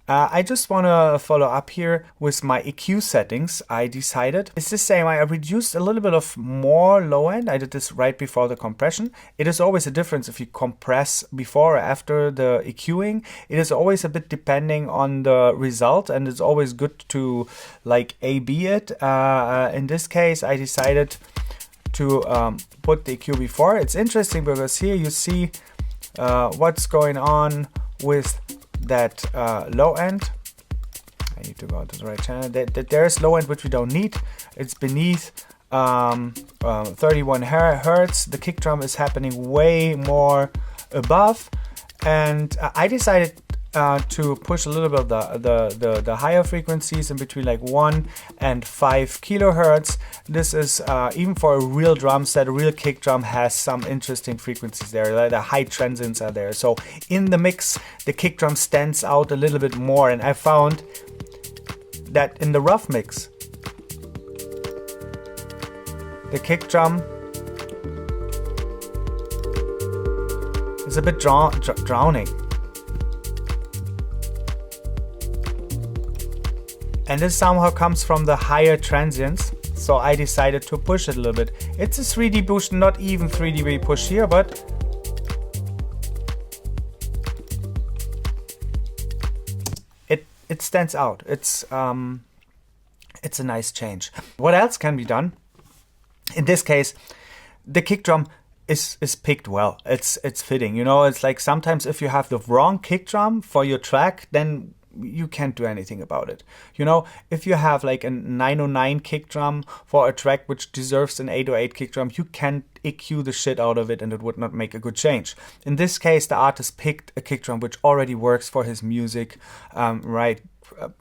I just want to follow up here with my EQ settings. I decided it's the same. I reduced a little bit of more low end. I did this right before the compression. It is always a difference if you compress before or after the EQing. It is always a bit depending on the result, and it's always good to like A/B it. In this case, I decided to put the EQ before. It's interesting because here you see what's going on with that low end. I need to go to the right channel. There's low end which we don't need. It's beneath 31 hertz. The kick drum is happening way more above, and I decided to push a little bit of the higher frequencies in between like 1 and 5 kilohertz. This is even for a real drum set, a real kick drum has some interesting frequencies there. Like the high transients are there. So in the mix, the kick drum stands out a little bit more, and I found that in the rough mix, the kick drum is a bit drowning. And this somehow comes from the higher transients, so I decided to push it a little bit. It's a 3D push, not even 3 dB push here, but it stands out. It's a nice change. What else can be done? In this case, the kick drum is picked well. It's fitting. You know, it's like sometimes if you have the wrong kick drum for your track, then you can't do anything about it. You know, if you have like a 909 kick drum for a track which deserves an 808 kick drum, you can't EQ the shit out of it and it would not make a good change. In this case, the artist picked a kick drum which already works for his music,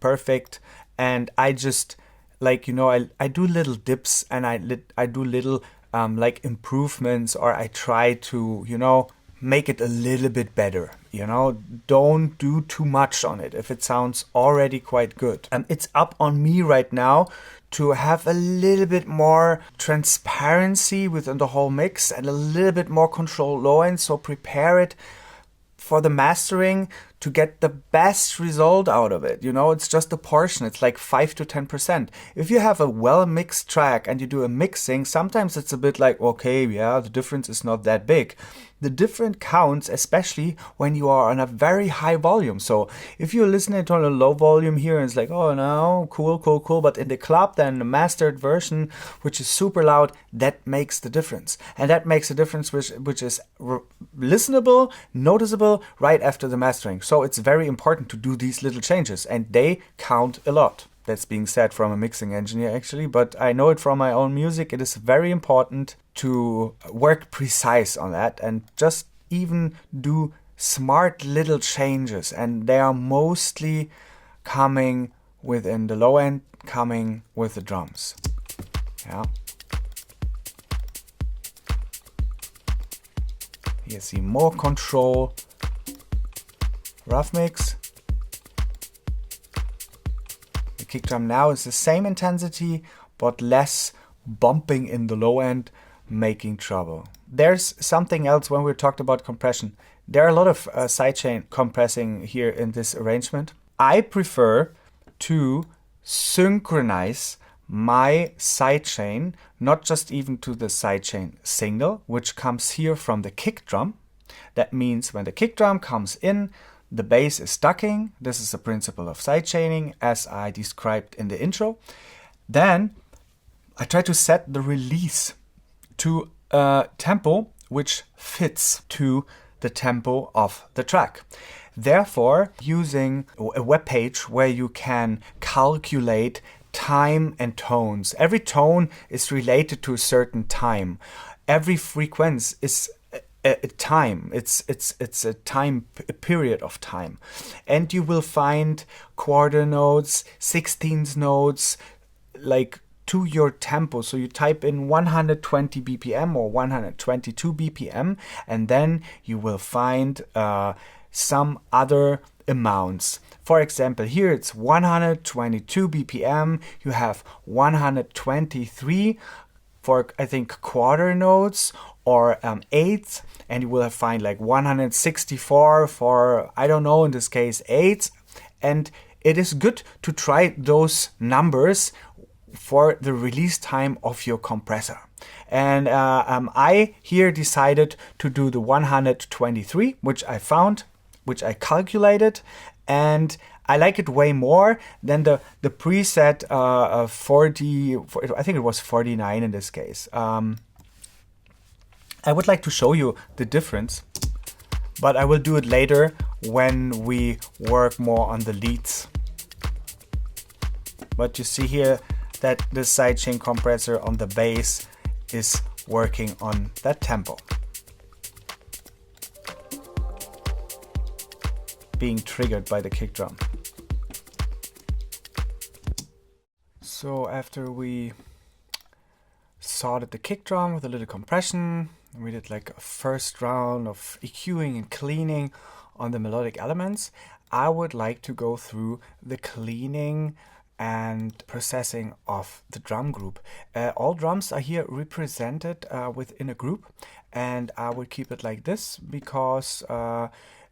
perfect. And I just like, you know, I do little dips and I do little like improvements, or I try to, you know, make it a little bit better. You know, don't do too much on it if it sounds already quite good. It's up on me right now to have a little bit more transparency within the whole mix and a little bit more control low end. So prepare it for the mastering to get the best result out of it. You know, it's just a portion. It's like 5 to 10%. If you have a well-mixed track and you do a mixing, sometimes it's a bit like, okay, yeah, the difference is not that big. The difference counts, especially when you are on a very high volume. So if you're listening to a low volume here and it's like, oh no, cool. But in the club, then the mastered version, which is super loud, that makes the difference. And that makes a difference which is listenable, noticeable right after the mastering. So it's very important to do these little changes, and they count a lot. That's being said from a mixing engineer actually, but I know it from my own music. It is very important to work precise on that and just even do smart little changes. And they are mostly coming within the low end, coming with the drums. Yeah. You see more control. Rough mix. The kick drum now is the same intensity, but less bumping in the low end, making trouble. There's something else when we talked about compression. There are a lot of sidechain compressing here in this arrangement. I prefer to synchronize my sidechain, not just even to the sidechain signal, which comes here from the kick drum. That means when the kick drum comes in, the bass is ducking. This is the principle of sidechaining as I described in the intro. Then I try to set the release to a tempo which fits to the tempo of the track. Therefore, using a web page where you can calculate time and tones. Every tone is related to a certain time. Every frequency is a time. It's a time, a period of time. And you will find quarter notes, 16th notes, like to your tempo. So you type in 120 BPM or 122 BPM, and then you will find some other amounts. For example, here it's 122 BPM. You have 123 for, I think, quarter notes or eighths, and you will find like 164 for, I don't know, in this case, eighths. And it is good to try those numbers for the release time of your compressor. And I here decided to do the 123, which I found, which I calculated, and I like it way more than the preset 40, I think it was 49 in this case. I would like to show you the difference, but I will do it later when we work more on the leads. But you see here that the sidechain compressor on the bass is working on that tempo, being triggered by the kick drum. So after we sorted the kick drum with a little compression, we did like a first round of EQing and cleaning on the melodic elements, I would like to go through the cleaning and processing of the drum group. All drums are here represented within a group, and I will keep it like this because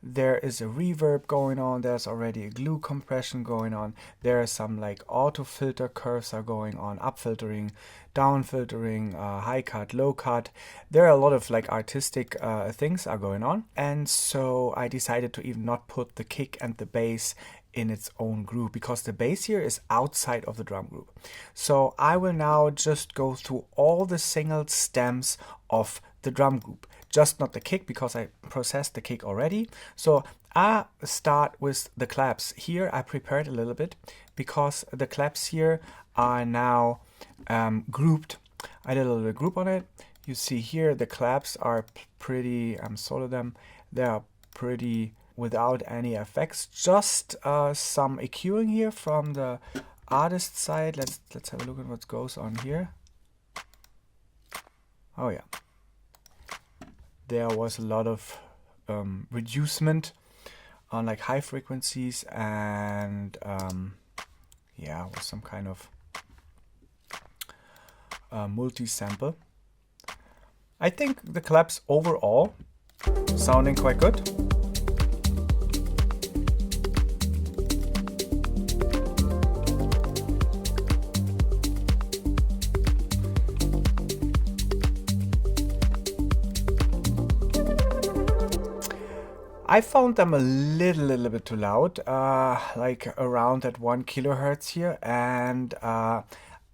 there is a reverb going on, there's already a glue compression going on, there are some like auto filter curves are going on, up filtering, down filtering, high cut, low cut. There are a lot of like artistic things are going on, and so I decided to even not put the kick and the bass in its own group because the bass here is outside of the drum group. So I will now just go through all the single stems of the drum group, just not the kick because I processed the kick already. So I start with the claps. Here I prepared a little bit because the claps here are now grouped. I did a little group on it. You see here the claps are pretty, soloed them. They are pretty without any effects, just some EQing here from the artist side. Let's have a look at what goes on here. Oh yeah, there was a lot of reducement on like high frequencies, and yeah, was some kind of multi-sample. I think the claps overall sounding quite good. I found them a little bit too loud, like around at 1 kilohertz here, and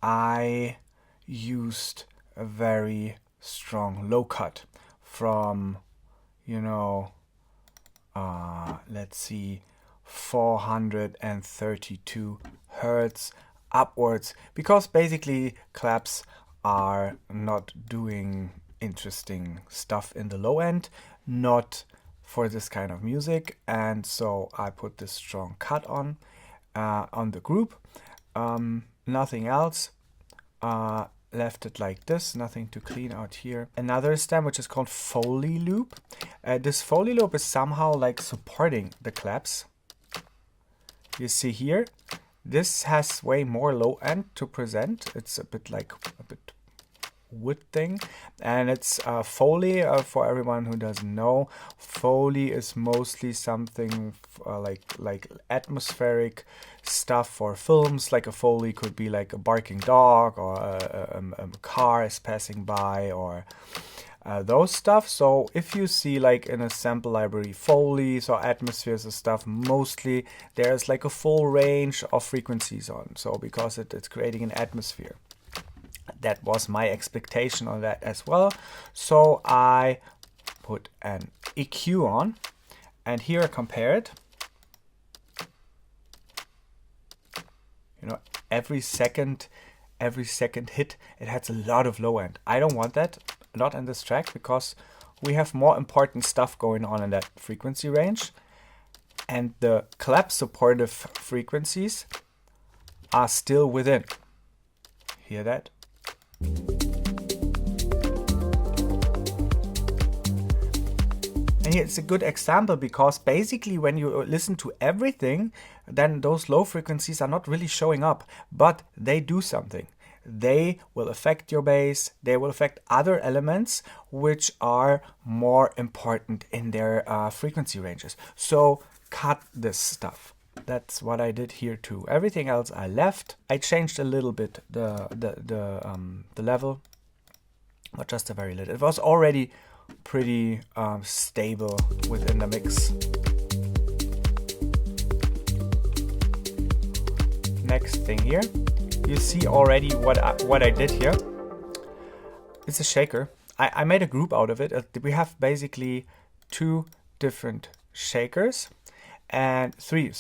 I used a very strong low cut from, you know, let's see, 432 hertz upwards, because basically claps are not doing interesting stuff in the low end, not for this kind of music, and so I put this strong cut on the group. Nothing else. Left it like this, nothing to clean out here. Another stem which is called Foley loop. This Foley loop is somehow like supporting the claps. You see here, this has way more low end to present. It's a bit like a bit wood thing, and it's Foley. For everyone who doesn't know, Foley is mostly something like atmospheric stuff for films. Like a Foley could be like a barking dog, or a car is passing by, or those stuff. So if you see like in a sample library Foleys or atmospheres and stuff, mostly there's like a full range of frequencies on, so because it's creating an atmosphere. That was my expectation on that as well. So I put an EQ on, and here I compare it. You know, every second hit, it has a lot of low end. I don't want that, not in this track, because we have more important stuff going on in that frequency range. And the clap supportive frequencies are still within. Hear that? And it's a good example because basically when you listen to everything, then those low frequencies are not really showing up, but they do something. They will affect your bass, they will affect other elements which are more important in their frequency ranges. So cut this stuff. That's what I did here too. Everything else I left. I changed a little bit the level, but just a very little. It was already pretty stable within the mix. Next thing here, you see already what I did here. It's a shaker. I made a group out of it. We have basically two different shakers and three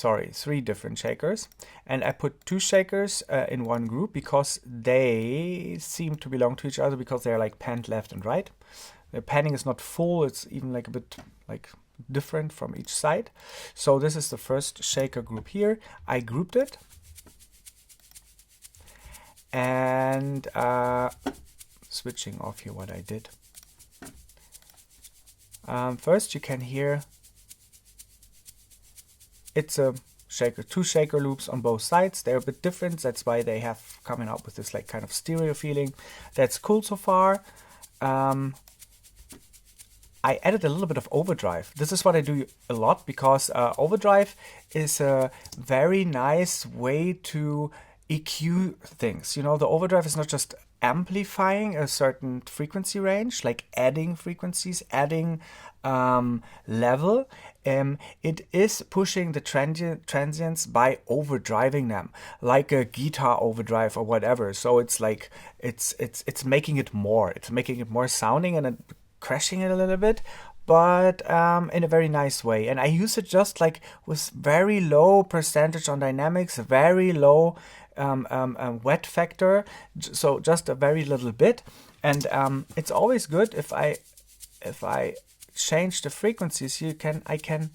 different shakers, and I put two shakers in one group because they seem to belong to each other because they're like panned left and right. The panning is not full, it's even like a bit like different from each side. So this is the first shaker group here. I grouped it. And switching off here what I did. First you can hear it's a shaker, two shaker loops on both sides. They're a bit different, that's why they have coming up with this like kind of stereo feeling. That's cool so far. I added a little bit of overdrive. This is what I do a lot because overdrive is a very nice way to EQ things. You know, the overdrive is not just amplifying a certain frequency range, like adding frequencies, adding level. It is pushing the transients by overdriving them, like a guitar overdrive or whatever. So it's like it's making it more. It's making it more sounding and crashing it a little bit, but in a very nice way. And I use it just like with very low percentage on dynamics, very low wet factor, so just a very little bit. And it's always good if I change the frequencies. I can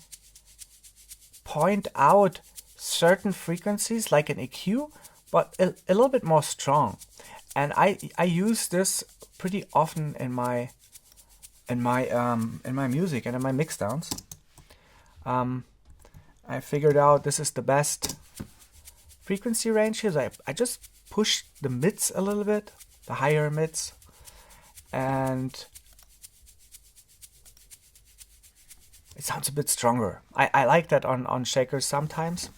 point out certain frequencies like an EQ, but a little bit more strong. And I use this pretty often in my music and in my mixdowns. I figured out this is the best frequency range here. So I just push the mids a little bit, the higher mids, and it sounds a bit stronger. I like that on shakers sometimes,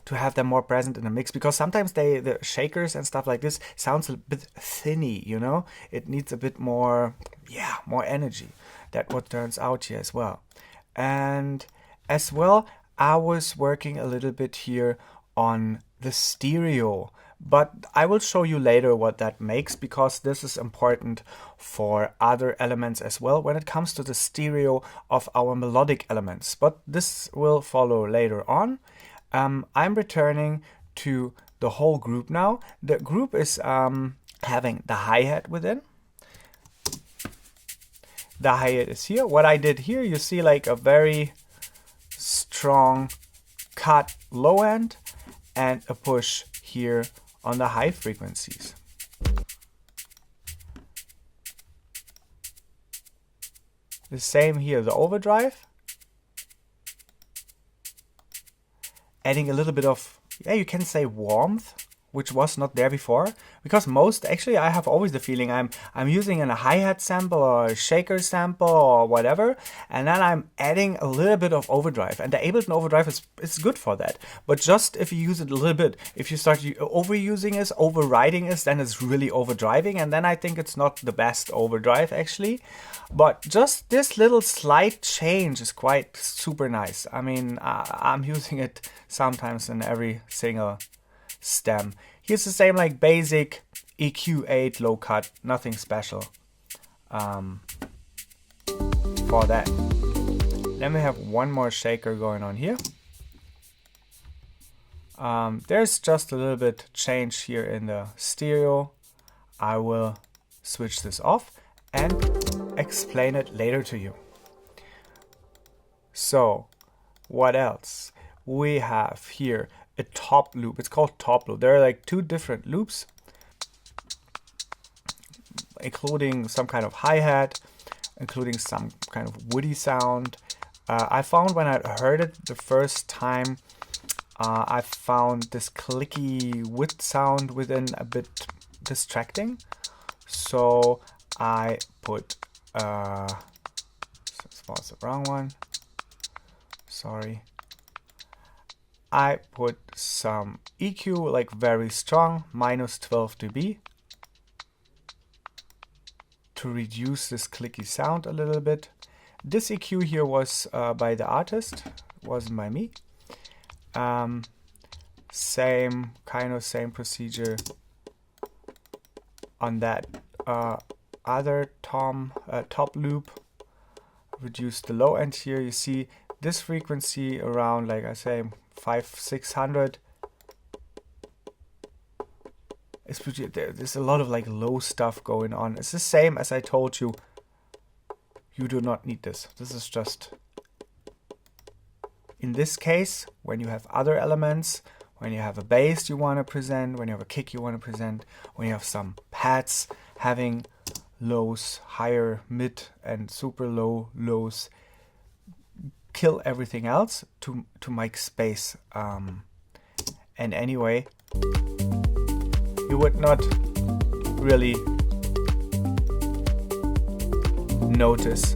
to have them more present in the mix, because sometimes the shakers and stuff like this sounds a bit thinny, you know? It needs a bit more, more energy. That's what turns out here as well. And as well, I was working a little bit here on the stereo, but I will show you later what that makes, because this is important for other elements as well when it comes to the stereo of our melodic elements. But this will follow later on. I'm returning to the whole group now. The group is having the hi-hat within. The hi-hat is here. What I did here, you see like a very strong cut low end and a push here on the high frequencies. The same here, the overdrive. Adding a little bit of, you can say warmth, which was not there before. Because actually I have always the feeling I'm using a hi-hat sample or a shaker sample or whatever, and then I'm adding a little bit of overdrive. And the Ableton overdrive is good for that. But just if you use it a little bit, if you start overusing it, overriding it, then it's really overdriving, and then I think it's not the best overdrive actually. But just this little slight change is quite super nice. I mean, I'm using it sometimes in every single stem. Here's the same like basic EQ8 low cut, nothing special for that. Then we have one more shaker going on here. There's just a little bit change here in the stereo. I will switch this off and explain it later to you. So what else? We have here a top loop. It's called top loop. There are like two different loops. including some kind of hi-hat, including some kind of woody sound. I found when I heard it the first time, I found this clicky wood sound within a bit distracting. So I put, this was the wrong one, sorry. I put some EQ, like very strong, minus 12 dB, to reduce this clicky sound a little bit. This EQ here was by the artist, wasn't by me. Same procedure on that other top loop. Reduce the low end here. You see this frequency around, like I say, 500-600. There's a lot of like low stuff going on. It's the same as I told you. You do not need this. This is just, in this case, when you have other elements, when you have a bass you want to present, when you have a kick you want to present, when you have some pads having lows, higher, mid, and super low lows, kill everything else to make space. And anyway, you would not really notice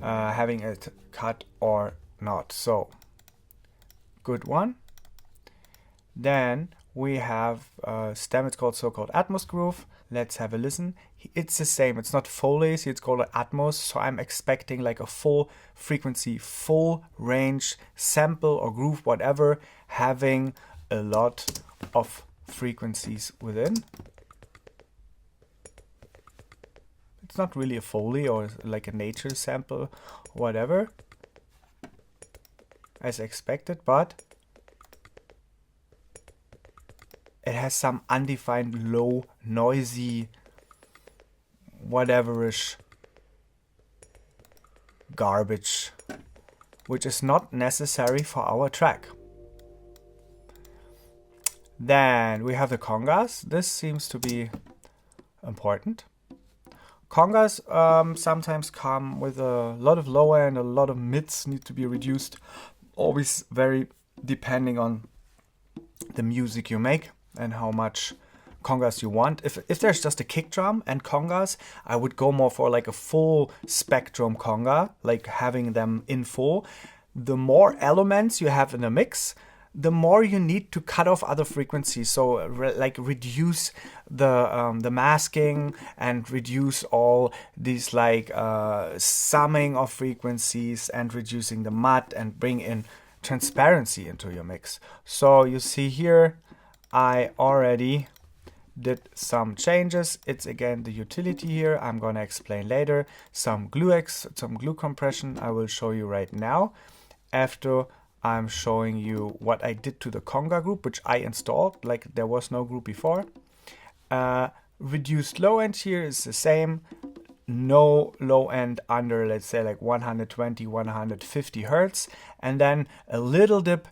having it cut or not. So, good one. Then we have stem. It's called so-called Atmos groove. Let's have a listen. It's the same. It's not full lazy. It's called an Atmos. So I'm expecting like a full frequency, full range sample or groove, whatever, having a lot of frequencies within. It's not really a Foley or like a nature sample, whatever, as expected, but it has some undefined low, noisy, whateverish garbage, which is not necessary for our track. Then we have the congas. This seems to be important. Congas sometimes come with a lot of low end, a lot of mids need to be reduced. Always very depending on the music you make and how much congas you want. If there's just a kick drum and congas, I would go more for like a full spectrum conga, like having them in full. The more elements you have in a mix, the more you need to cut off other frequencies. So like reduce the masking and reduce all these like summing of frequencies and reducing the mud and bring in transparency into your mix. So you see here, I already did some changes. It's again the utility here. I'm gonna explain later. Some glue compression I will show you right now. After I'm showing you what I did to the conga group, which I installed, like there was no group before. Reduced low end here is the same. No low end under, let's say, like 120, 150 hertz. And then a little dip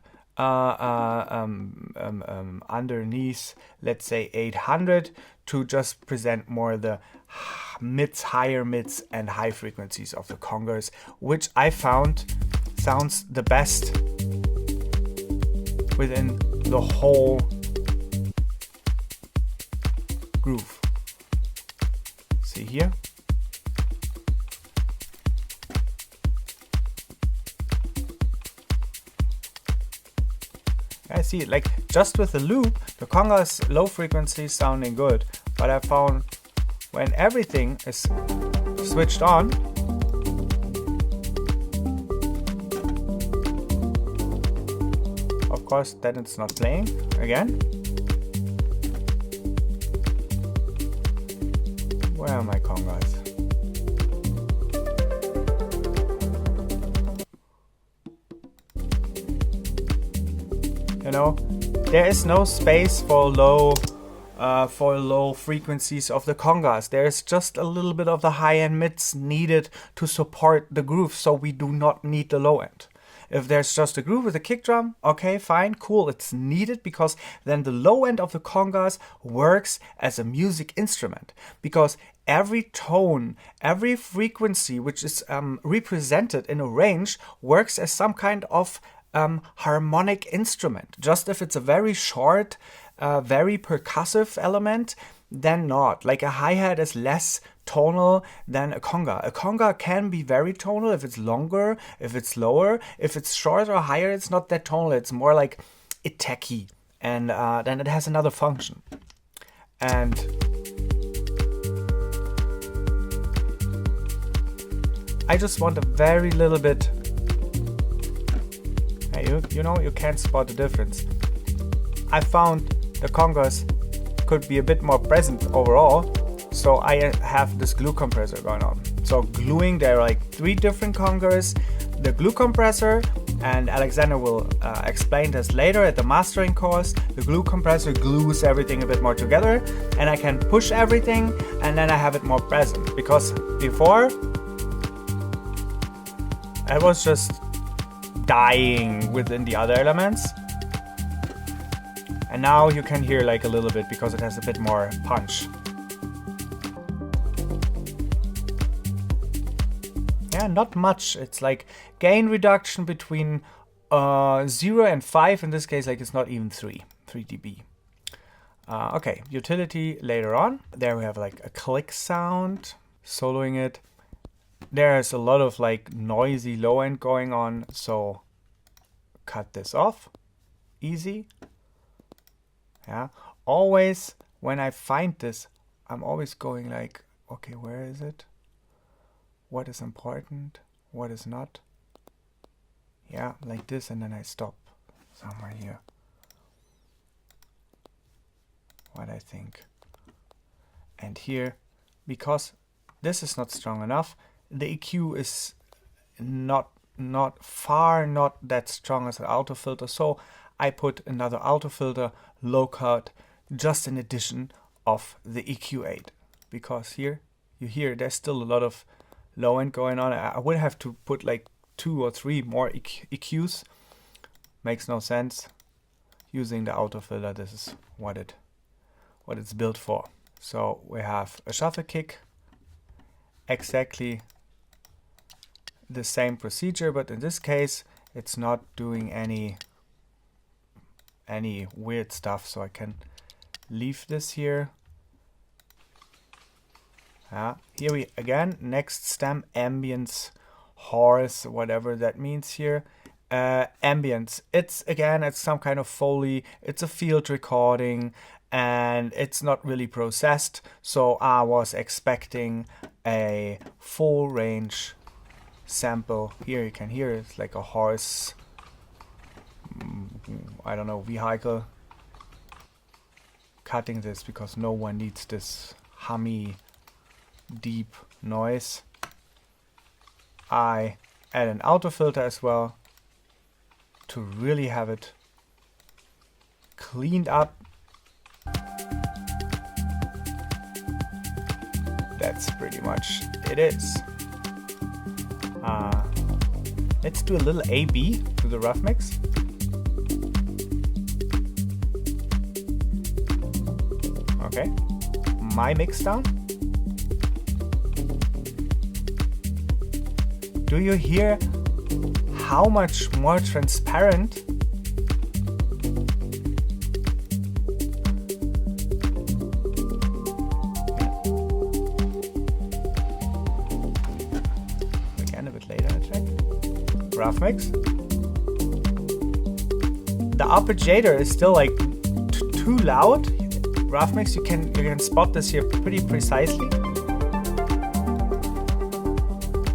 underneath, let's say 800, to just present more the mids, higher mids and high frequencies of the congas, which I found sounds the best within the whole groove. See here? I see it, like just with the loop, the congas low frequency sounding good, but I found when everything is switched on, of course, then it's not playing again. Where are my congas? You know, there is no space for low frequencies of the congas. There is just a little bit of the high end mids needed to support the groove, so we do not need the low end. If there's just a groove with a kick drum, okay, fine, cool, it's needed, because then the low end of the congas works as a music instrument, because every tone, every frequency which is represented in a range works as some kind of harmonic instrument. Just if it's a very short, very percussive element, then not. Like a hi-hat is less tonal than a conga. A conga can be very tonal if it's longer, if it's lower. If it's shorter or higher, it's not that tonal. It's more like attacky, and then it has another function. And I just want a very little bit. You know, you can't spot the difference. I found the congas could be a bit more present overall, so I have this glue compressor going on. So gluing, there are like 3 different congas. The glue compressor, and Alexander will explain this later at the mastering course, the glue compressor glues everything a bit more together, and I can push everything, and then I have it more present. Because before, I was just dying within the other elements, and now you can hear like a little bit because it has a bit more punch. Yeah, not much. It's like gain reduction between 0 and 5. In this case, like it's not even 3 dB. Okay, utility later on. There we have like a click sound, soloing it. There's a lot of like noisy low end going on, so cut this off. Easy. Yeah. Always when I find this, I'm always going like, okay, where is it? What is important? What is not? Yeah, like this, and then I stop somewhere here. What I think. And here, because this is not strong enough, the EQ is not that strong as an auto filter, so I put another auto filter, low cut, just in addition of the EQ8, because here you hear there's still a lot of low end going on. I would have to put like 2 or 3 more EQs. Makes no sense. Using the auto filter, this is what it's built for. So we have a shuffle kick, exactly the same procedure, but in this case it's not doing any weird stuff, so I can leave this here. Here we again, next stem, ambience, hoarse, whatever that means here. Ambience, it's some kind of Foley, it's a field recording, and it's not really processed, so I was expecting a full range sample. Here you can hear it's like a horse, I don't know, vehicle. Cutting this because no one needs this hummy deep noise. I add an auto filter as well to really have it cleaned up. That's pretty much it is. Let's do a little A-B to the rough mix. Okay, my mix down. Do you hear how much more transparent again a bit later, I check. Rough mix. The arpeggiator is still like too loud. Rough mix, you can spot this here pretty precisely.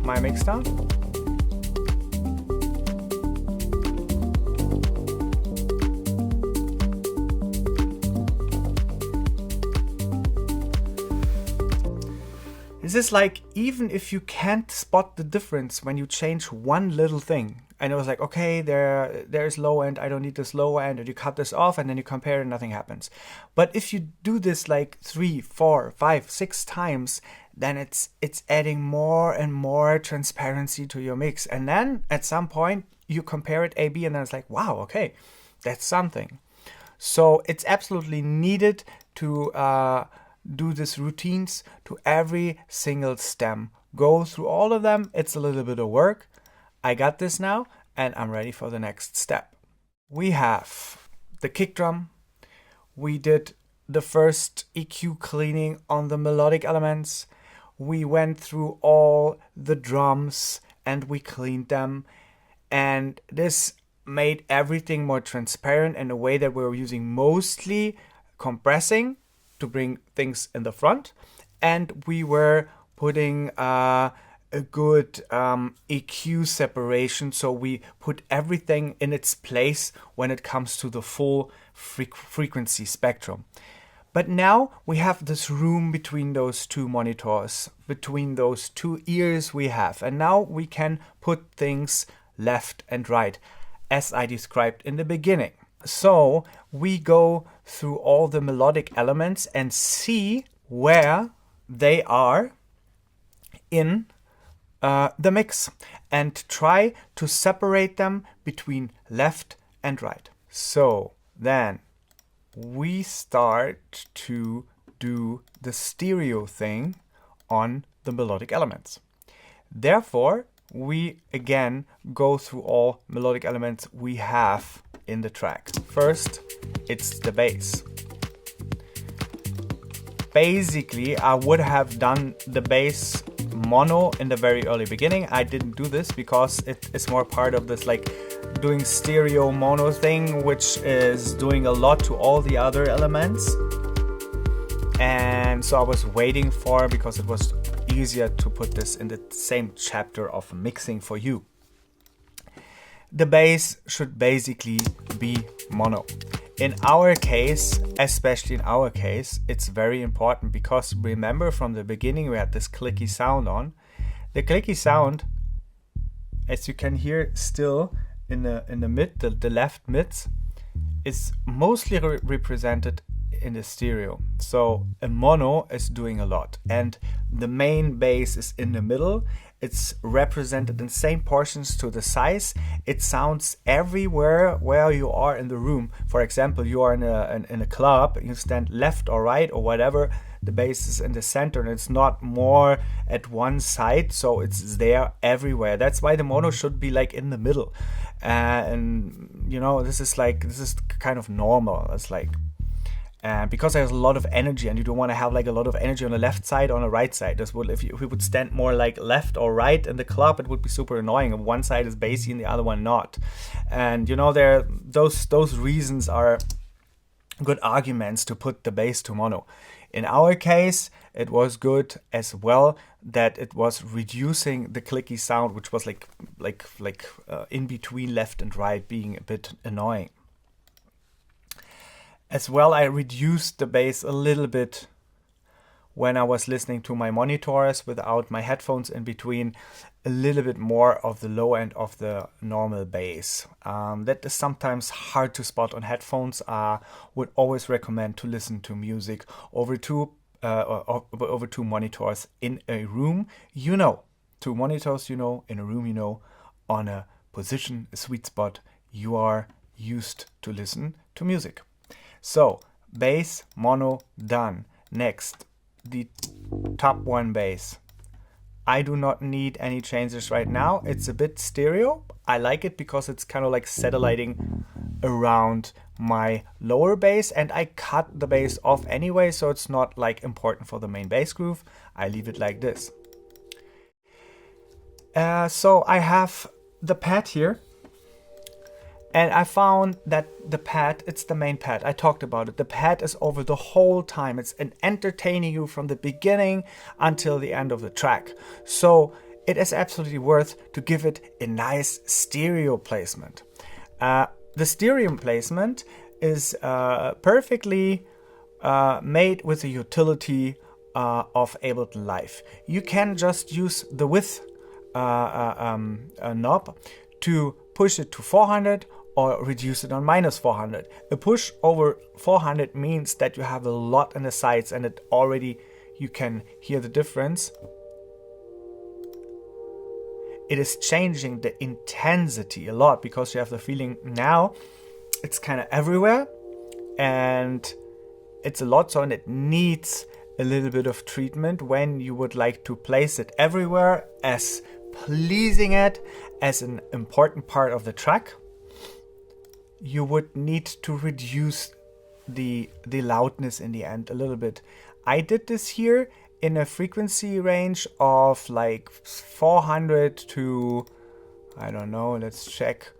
My mix down. This is like, even if you can't spot the difference when you change one little thing, and it was like, okay, there's low end, I don't need this low end, and you cut this off and then you compare and nothing happens. But if you do this like 3, 4, 5, 6 times, then it's adding more and more transparency to your mix. And then at some point you compare it A/B, and then it's like, wow, okay, that's something. So it's absolutely needed to do these routines to every single stem. Go through all of them. It's a little bit of work. I got this now, and I'm ready for the next step. We have the kick drum. We did the first EQ cleaning on the melodic elements. We went through all the drums and we cleaned them. And this made everything more transparent in a way that we were using mostly compressing to bring things in the front. And we were putting a good EQ separation, so we put everything in its place when it comes to the full frequency spectrum. But now we have this room between those two monitors, between those two ears we have, and now we can put things left and right, as I described in the beginning. So we go through all the melodic elements and see where they are in the mix and try to separate them between left and right. So then we start to do the stereo thing on the melodic elements. Therefore, we again go through all melodic elements we have in the track. First, it's the bass. Basically, I would have done the bass mono in the very early beginning. I didn't do this because it is more part of this like doing stereo mono thing, which is doing a lot to all the other elements. And so I was waiting for, because it was easier to put this in the same chapter of mixing for you. The bass should basically be mono. In our case, especially in our case, it's very important because remember from the beginning we had this clicky sound on. The clicky sound, as you can hear still in the mid, the left mids, is mostly represented in the stereo. So a mono is doing a lot, and the main bass is in the middle. It's represented in same portions to the size. It sounds everywhere where you are in the room. For example, you are in a club, you stand left or right or whatever, the bass is in the center and it's not more at one side, so it's there everywhere. That's why the mono should be like in the middle. And you know, this is kind of normal. It's like because there's a lot of energy, and you don't want to have like a lot of energy on the left side, on the right side. This would, if we would stand more like left or right in the club, it would be super annoying if one side is bassy and the other one not. And you know, those reasons are good arguments to put the bass to mono. In our case, it was good as well that it was reducing the clicky sound, which was like in between left and right, being a bit annoying. As well, I reduced the bass a little bit when I was listening to my monitors without my headphones in between, a little bit more of the low end of the normal bass. That is sometimes hard to spot on headphones. I would always recommend to listen to music over two monitors in a room. You know, two monitors, you know, in a room, you know, on a position, a sweet spot, you are used to listen to music. So, bass, mono, done. Next, the top one bass. I do not need any changes right now. It's a bit stereo. I like it because it's kind of like satelliting around my lower bass, and I cut the bass off anyway, so it's not like important for the main bass groove. I leave it like this. So I have the pad here. And I found that the pad, it's the main pad. I talked about it. The pad is over the whole time. It's entertaining you from the beginning until the end of the track. So it is absolutely worth to give it a nice stereo placement. The stereo placement is perfectly made with the utility of Ableton Live. You can just use the width knob to push it to 400 or reduce it on -400. A push over 400 means that you have a lot in the sides, and it already, you can hear the difference. it is changing the intensity a lot, because you have the feeling now it's kind of everywhere and it's a lot, so and it needs a little bit of treatment when you would like to place it everywhere as pleasing it as an important part of the track. You would need to reduce the loudness in the end a little bit. I did this here in a frequency range of like 400 to, I don't know, let's check.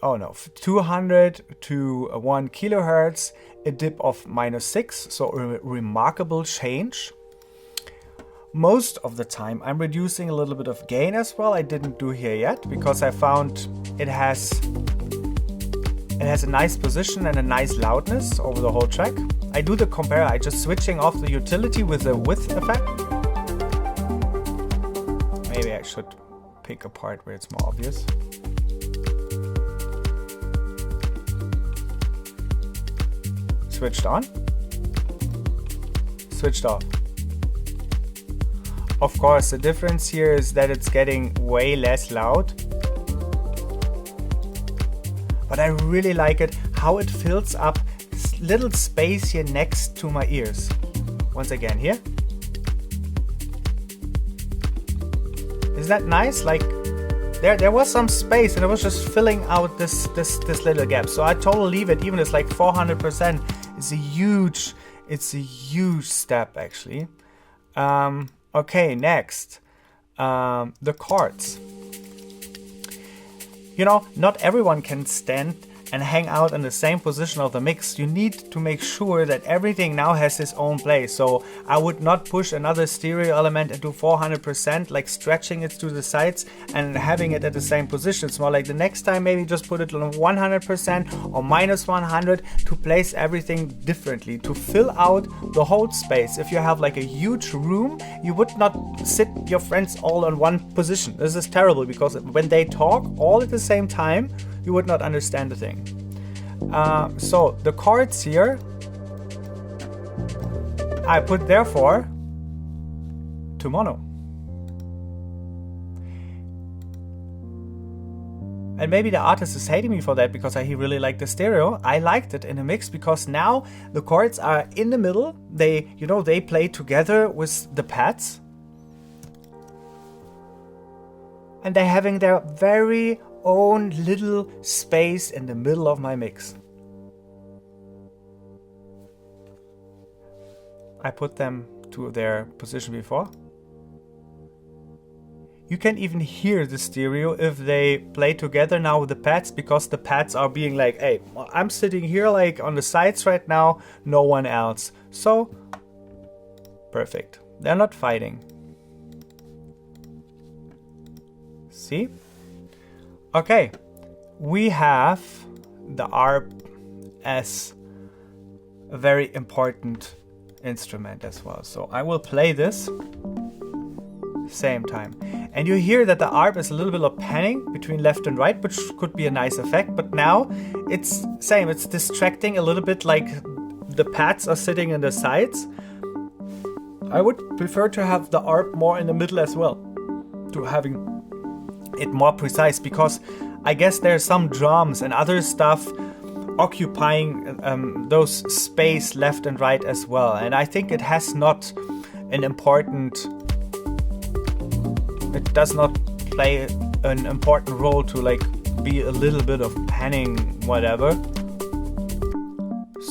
Oh no, 200 to 1 kilohertz, a dip of -6, so a remarkable change. Most of the time I'm reducing a little bit of gain as well. I didn't do here yet because I found it has a nice position and a nice loudness over the whole track. I do the compare, I just switching off the utility with the width effect. Maybe I should pick a part where it's more obvious. Switched on, switched off. Of course, the difference here is that it's getting way less loud. But I really like it, how it fills up this little space here next to my ears. Once again here. Isn't that nice? Like, there was some space and it was just filling out this little gap. So I totally leave it, even it's like 400%. It's a huge step actually. Okay, next, the chords. You know, not everyone can stand and hang out in the same position of the mix. You need to make sure that everything now has its own place. So I would not push another stereo element into 400%, like stretching it to the sides and having it at the same position. It's more like the next time maybe just put it on 100% or -100 to place everything differently, to fill out the whole space. If you have like a huge room, you would not sit your friends all on one position. This is terrible, because when they talk all at the same time, you would not understand the thing. So the chords here, I put therefore to mono. And maybe the artist is hating me for that because he really liked the stereo. I liked it in a mix because now the chords are in the middle. They, you know, they play together with the pads. And they're having their very own little space in the middle of my mix. I put them to their position before. You can even hear the stereo if they play together now with the pads, because the pads are being like, hey, I'm sitting here like on the sides right now, no one else. So, perfect. They're not fighting. See? Okay, we have the ARP as a very important instrument as well. So I will play this same time. And you hear that the ARP is a little bit of panning between left and right, which could be a nice effect. But now it's same, it's distracting a little bit, like the pads are sitting in the sides. I would prefer to have the ARP more in the middle as well, to having it more precise, because I guess there's some drums and other stuff occupying those space left and right as well, and I think it has not an important, it does not play an important role to like be a little bit of panning, whatever.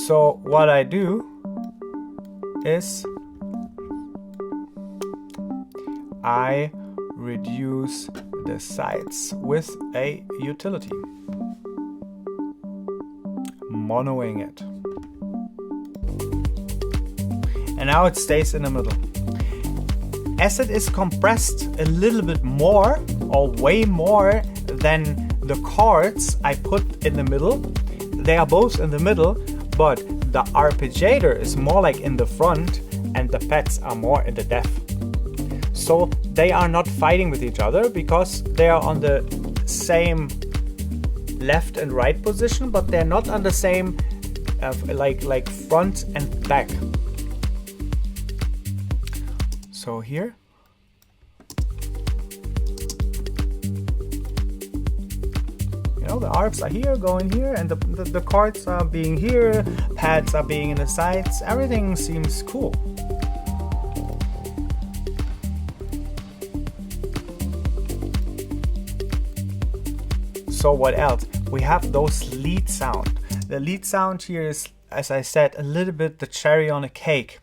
So what I do is I reduce the sides with a utility, monoing it, and now it stays in the middle. As it is compressed a little bit more, or way more than the chords I put in the middle, they are both in the middle, but the arpeggiator is more like in the front and the pads are more in the def. So they are not fighting with each other because they are on the same left and right position, but they're not on the same like front and back. So here know, the arps are here, going here, and the chords are being here, pads are being in the sides. Everything seems cool. So what else? We have those lead sound. The lead sound here is, as I said, a little bit the cherry on a cake,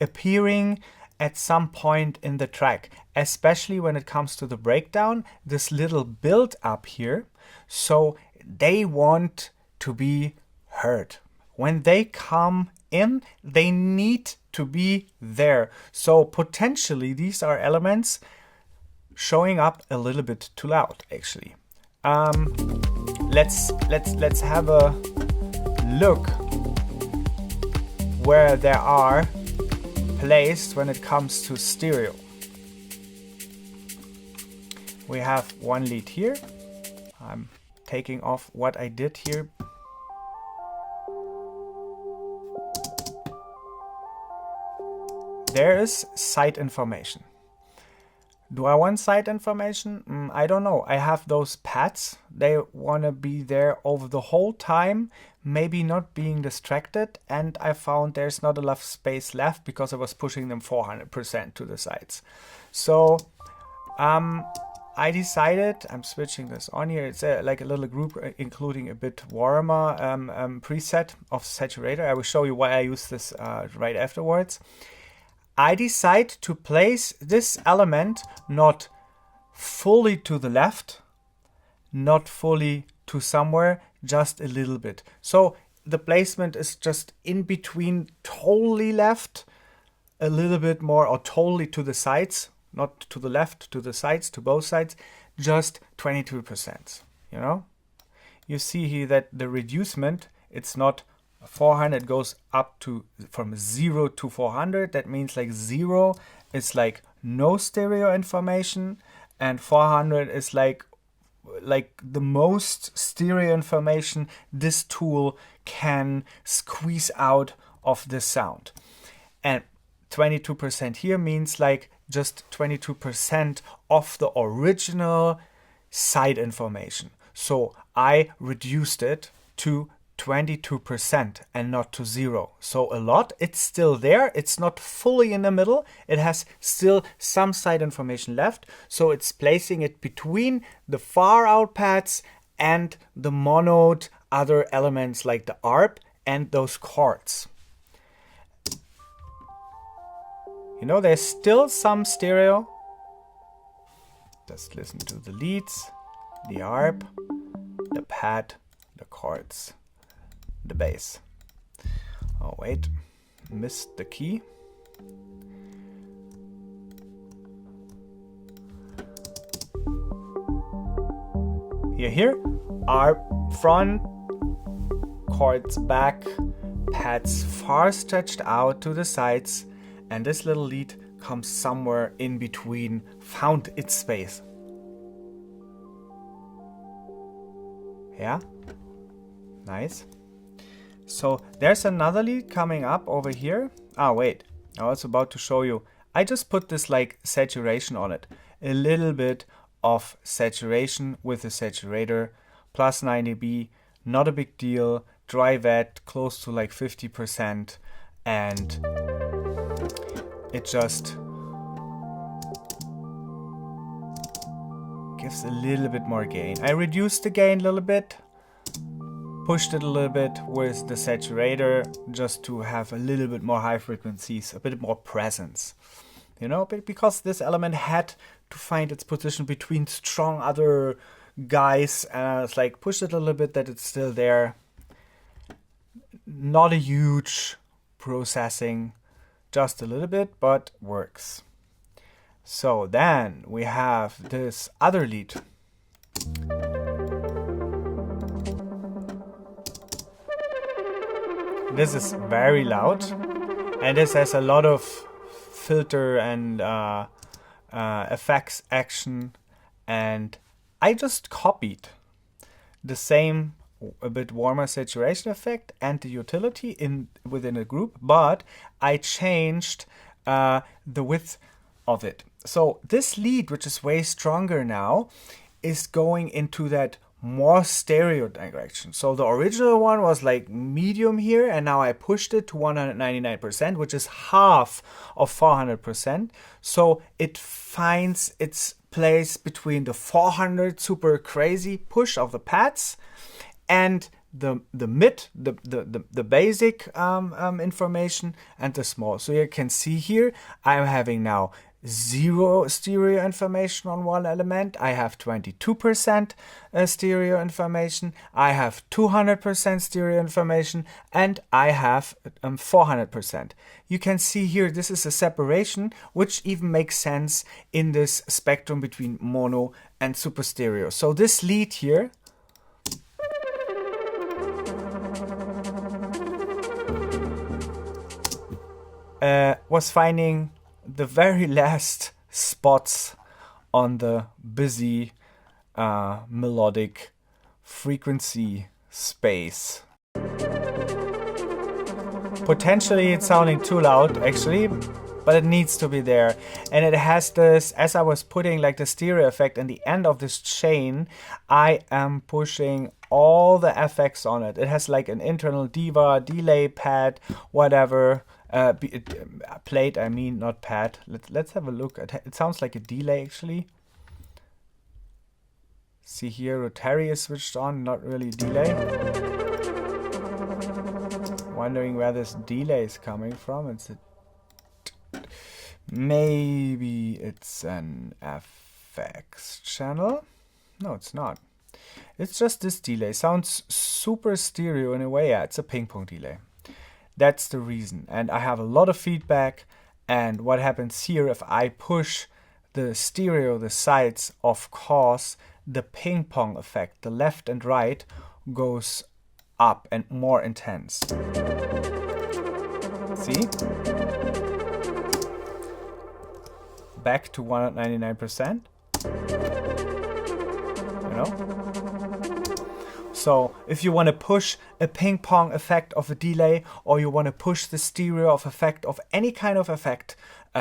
appearing at some point in the track, especially when it comes to the breakdown, this little build up here. So they want to be heard. When they come in, they need to be there. So potentially these are elements showing up a little bit too loud, actually. Let's have a look where there are placed when it comes to stereo. We have one lead here. I'm taking off what I did here. There is site information. Do I want site information? I don't know. I have those pads. They want to be there over the whole time, maybe not being distracted. And I found there's not enough space left because I was pushing them 400% to the sides. So I decided, I'm switching this on here. It's like a little group, including a bit warmer preset of saturator. I will show you why I use this right afterwards. I decide to place this element not fully to the left, not fully to somewhere, just a little bit. So the placement is just in between, totally left, a little bit more, or totally to the sides, not to the left, to the sides, to both sides, just 22%. You know, you see here that the reducement, it's not 400, goes up to from 0 to 400. That means like 0 is like no stereo information, and 400 is like the most stereo information this tool can squeeze out of the sound. And 22% here means like just 22% of the original side information. So I reduced it to 22% and not to 0. So a lot, it's still there. It's not fully in the middle. It has still some side information left. So it's placing it between the far out pads and the monoed other elements like the ARP and those chords. You know, there's still some stereo. Just listen to the leads, the ARP, the pad, the chords, the bass. Oh wait, missed the key. Here are front, chords back, pads far stretched out to the sides, and this little lead comes somewhere in between, found its space. Yeah, nice. So there's another lead coming up over here. Ah, wait, I was about to show you. I just put this like saturation on it. A little bit of saturation with the saturator, plus 9 dB, not a big deal. Dry wet, close to like 50%, and it just gives a little bit more gain. I reduced the gain a little bit, pushed it a little bit with the saturator just to have a little bit more high frequencies, a bit more presence. You know, because this element had to find its position between strong other guys, and it's like push it a little bit that it's still there. Not a huge processing, just a little bit, but works. So then we have this other lead. This is very loud, and this has a lot of filter and effects action, and I just copied the same a bit warmer saturation effect and the utility within a group, but I changed the width of it. So this lead, which is way stronger now, is going into that more stereo direction. So the original one was like medium here, and now I pushed it to 199%, which is half of 400%. So it finds its place between the 400 super crazy push of the pads and the mid, the basic information, and the small. So you can see here I'm having now 0 stereo information on one element. I have 22% stereo information. I have 200% stereo information, and I have 400%. You can see here this is a separation which even makes sense in this spectrum between mono and super stereo. So this lead here was finding the very last spots on the busy melodic frequency space. Potentially it's sounding too loud actually, but it needs to be there. And it has this, as I was putting like the stereo effect in the end of this chain, I am pushing all the effects on it. It has like an internal diva, delay pad, whatever. Plate, I mean, not pad. Let's have a look. It sounds like a delay actually. See here, rotary is switched on, not really delay. Wondering where this delay is coming from. Maybe it's an FX channel. No, it's not. It's just this delay. Sounds super stereo in a way. Yeah, it's a ping pong delay. That's the reason. And I have a lot of feedback. And what happens here, if I push the stereo, the sides, of course, the ping pong effect, the left and right, goes up and more intense. See? Back to 199%. You know? So if you want to push a ping pong effect of a delay, or you want to push the stereo of effect of any kind of effect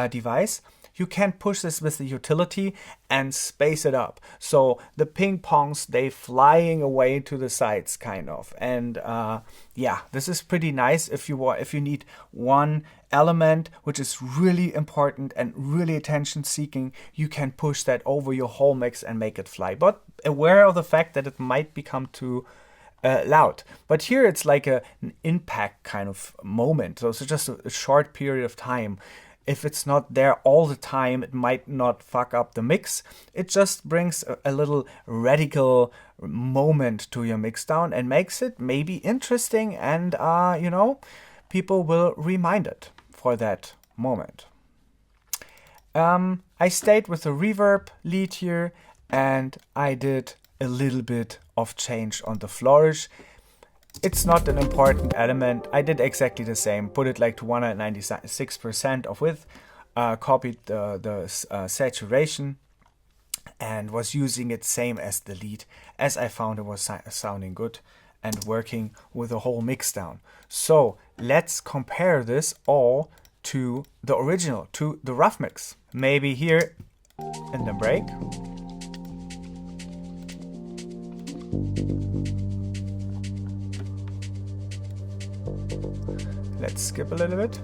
device, you can push this with the utility and space it up. So the ping pongs, they flying away to the sides kind of. And yeah, this is pretty nice if you need one element which is really important and really attention seeking. You can push that over your whole mix and make it fly, but aware of the fact that it might become too loud. But here it's like an impact kind of moment, so it's just a short period of time. If it's not there all the time, it might not fuck up the mix. It just brings a little radical moment to your mix down and makes it maybe interesting, and you know, people will remind it for that moment. I stayed with the reverb lead here, and I did a little bit of change on the flourish. It's not an important element. I did exactly the same. Put it like to 196% of width. Copied the saturation and was using it same as the lead, as I found it was sounding good and working with the whole mix down. So let's compare this all to the original, to the rough mix. Maybe here in the break. Let's skip a little bit.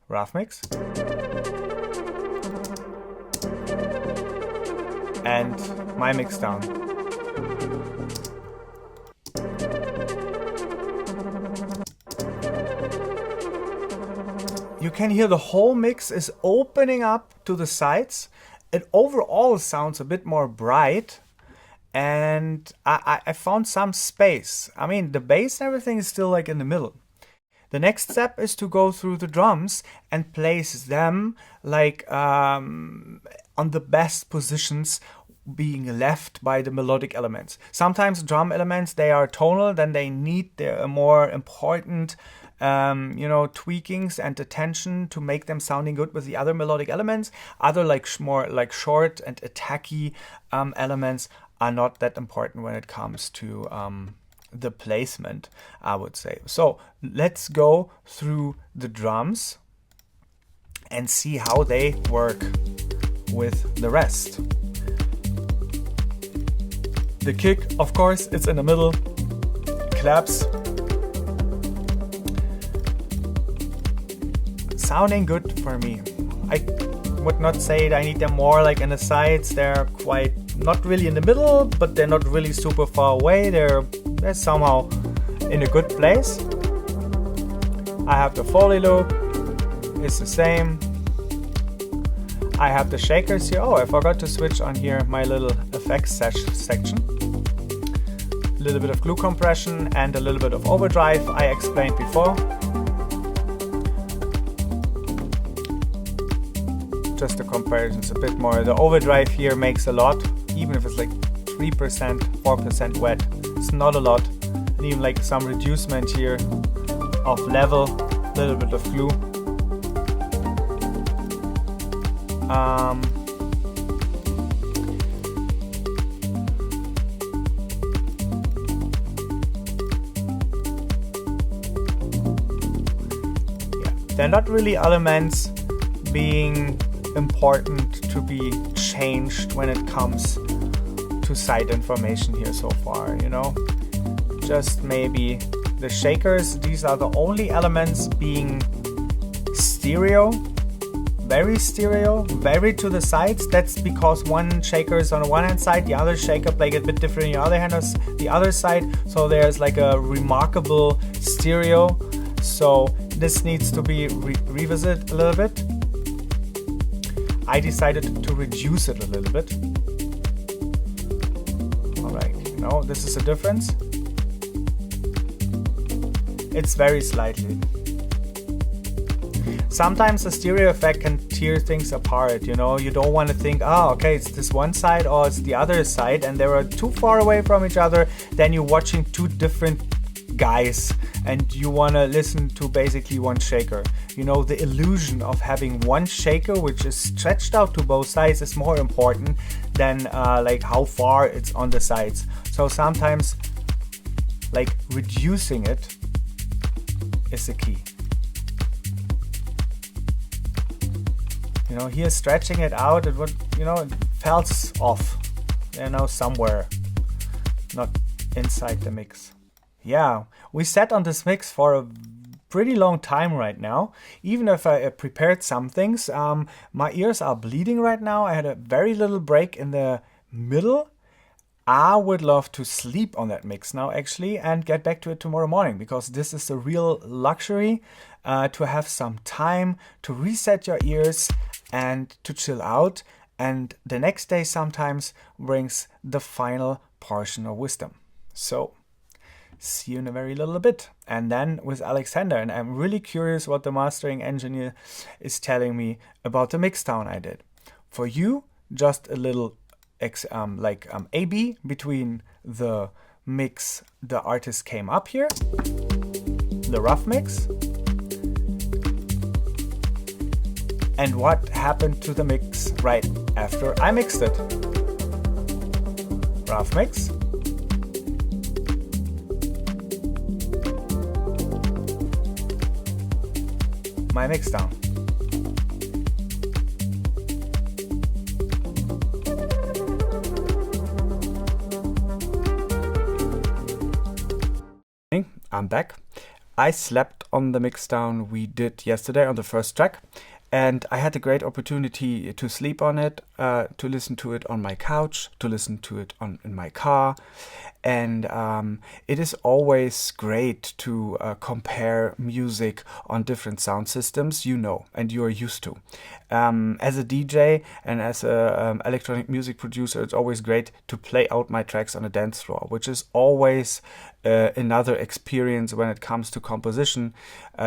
Rough mix. And my mix down. You can hear the whole mix is opening up to the sides. It overall sounds a bit more bright. And I found some space. I mean, the bass and everything is still like in the middle. The next step is to go through the drums and place them like on the best positions, being left by the melodic elements. Sometimes drum elements, they are tonal, then they need their more important you know, tweakings and attention to make them sounding good with the other melodic elements. Other like more like short and attacky elements are not that important when it comes to the placement, I would say. So let's go through the drums and see how they work. with the rest. The kick, of course, it's in the middle, claps. Sounding good for me. I would not say I need them more like in the sides. They're quite not really in the middle, but they're not really super far away. They're somehow in a good place. I have the Foley loop, it's the same. I have the shakers here. Oh, I forgot to switch on here my little effects section. A little bit of glue compression and a little bit of overdrive I explained before. Just the comparisons a bit more. The overdrive here makes a lot, even if it's like 3%, 4% wet. It's not a lot. And even like some reducement here of level, a little bit of glue. They're not really elements being important to be changed when it comes to site information here so far, you know. Just maybe the shakers, these are the only elements being stereo, very to the sides. That's because one shaker is on the one hand side, the other shaker playing a bit different on the other hand is the other side, so there's like a remarkable stereo. So this needs to be revisited a little bit. I decided to reduce it a little bit. Alright, you know, this is a difference. It's very slightly. Sometimes the stereo effect can tear things apart, you know. You don't want to think, oh, okay, it's this one side or it's the other side, and they are too far away from each other. Then you're watching two different guys and you want to listen to basically one shaker. You know, the illusion of having one shaker which is stretched out to both sides is more important than like how far it's on the sides. So sometimes like reducing it is the key. You know, here stretching it out, it would, you know, it falls off, you know, somewhere, not inside the mix. Yeah, we sat on this mix for a pretty long time right now. Even if I prepared some things, my ears are bleeding right now. I had a very little break in the middle. I would love to sleep on that mix now actually and get back to it tomorrow morning, because this is a real luxury to have some time to reset your ears and to chill out. And the next day sometimes brings the final portion of wisdom. So see you in a very little bit. And then with Alexander, and I'm really curious what the mastering engineer is telling me about the mixdown I did. For you, just a little A-B between the mix the artist came up here, the rough mix, and what happened to the mix right after I mixed it. Rough mix. My mix down. I'm back. I slept on the mix down we did yesterday on the first track, and I had a great opportunity to sleep on it, to listen to it on my couch, to listen to it in my car. And it is always great to compare music on different sound systems, you know, and you are used to. As a DJ and as a electronic music producer, it's always great to play out my tracks on a dance floor, which is always another experience when it comes to composition,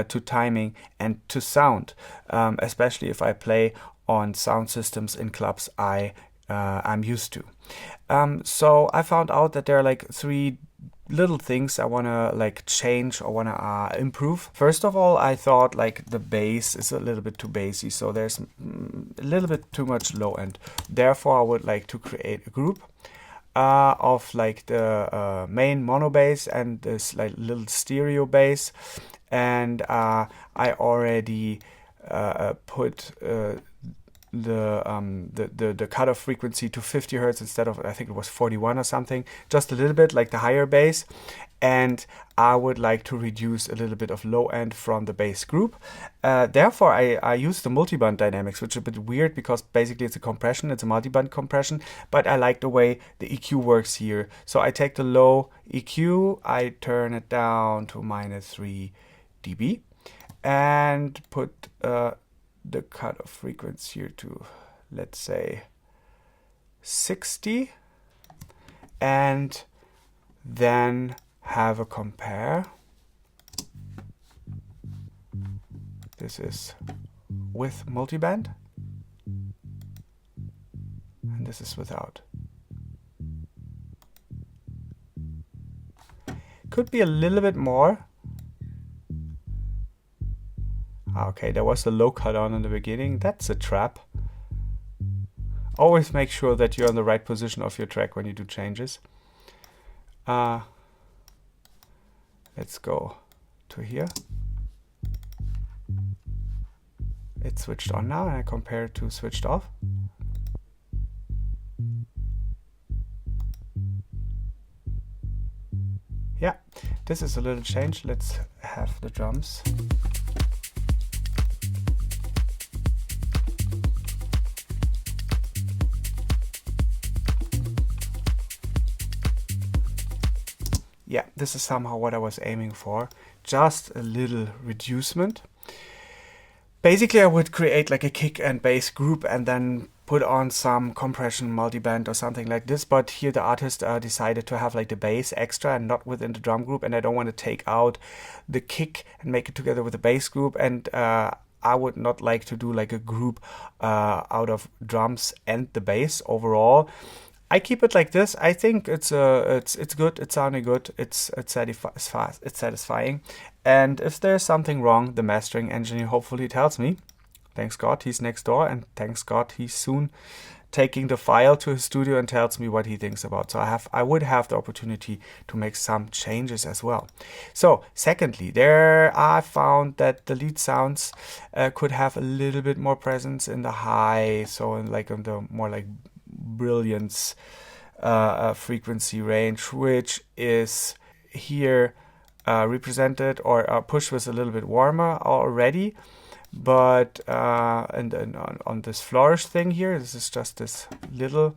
to timing, and to sound, especially if I play on sound systems in clubs I'm used to. So I found out that there are like 3 little things I want to like change or want to improve. First of all, I thought like the bass is a little bit too bassy, so there's a little bit too much low end. Therefore, I would like to create a group of like the main mono bass and this like little stereo bass, and I already put the cutoff frequency to 50 hertz instead of, I think it was 41 or something, just a little bit, like the higher bass. And I would like to reduce a little bit of low end from the bass group. Therefore, I use the multiband dynamics, which is a bit weird because basically it's a compression, it's a multiband compression, but I like the way the EQ works here. So I take the low EQ, I turn it down to -3 dB and put the cutoff frequency here to, let's say, 60, and then have a compare. This is with multiband, and this is without. Could be a little bit more. Okay, there was a low cut on in the beginning. That's a trap. Always make sure that you're in the right position of your track when you do changes. Let's go to here. It's switched on now, and I compare it to switched off. Yeah, this is a little change. Let's have the drums. Yeah, this is somehow what I was aiming for. Just a little reducement. Basically, I would create like a kick and bass group and then put on some compression multiband or something like this. But here the artist decided to have like the bass extra and not within the drum group. And I don't want to take out the kick and make it together with the bass group. And I would not like to do like a group out of drums and the bass overall. I keep it like this. I think it's good. It's sounding good. It's satisfying. And if there's something wrong, the mastering engineer hopefully tells me. Thanks God he's next door, and thanks God he's soon taking the file to his studio and tells me what he thinks about. So I would have the opportunity to make some changes as well. So secondly, there I found that the lead sounds could have a little bit more presence in the high, so in the more like brilliance frequency range, which is here represented or pushed with a little bit warmer already. But and on this flourish thing here, this is just this little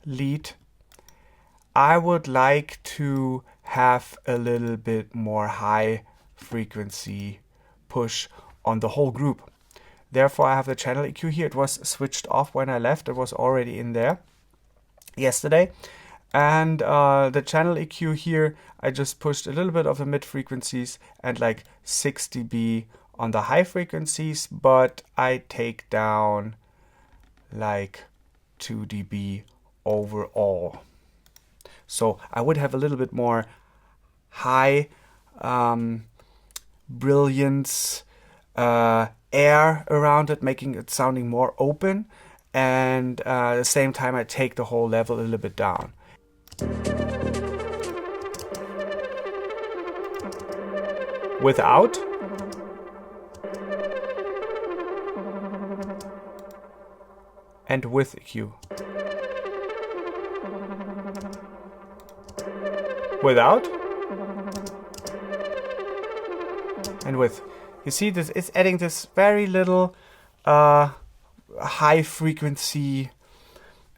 lead. I would like to have a little bit more high frequency push on the whole group. Therefore, I have the channel EQ here. It was switched off when I left. It was already in there yesterday. And the channel EQ here, I just pushed a little bit of the mid frequencies and like 6 dB on the high frequencies, but I take down like 2 dB overall. So I would have a little bit more high brilliance air around it, making it sounding more open, and at the same time I take the whole level a little bit down. Without. And with EQ. Without. And with. You see, this is adding this very little high frequency,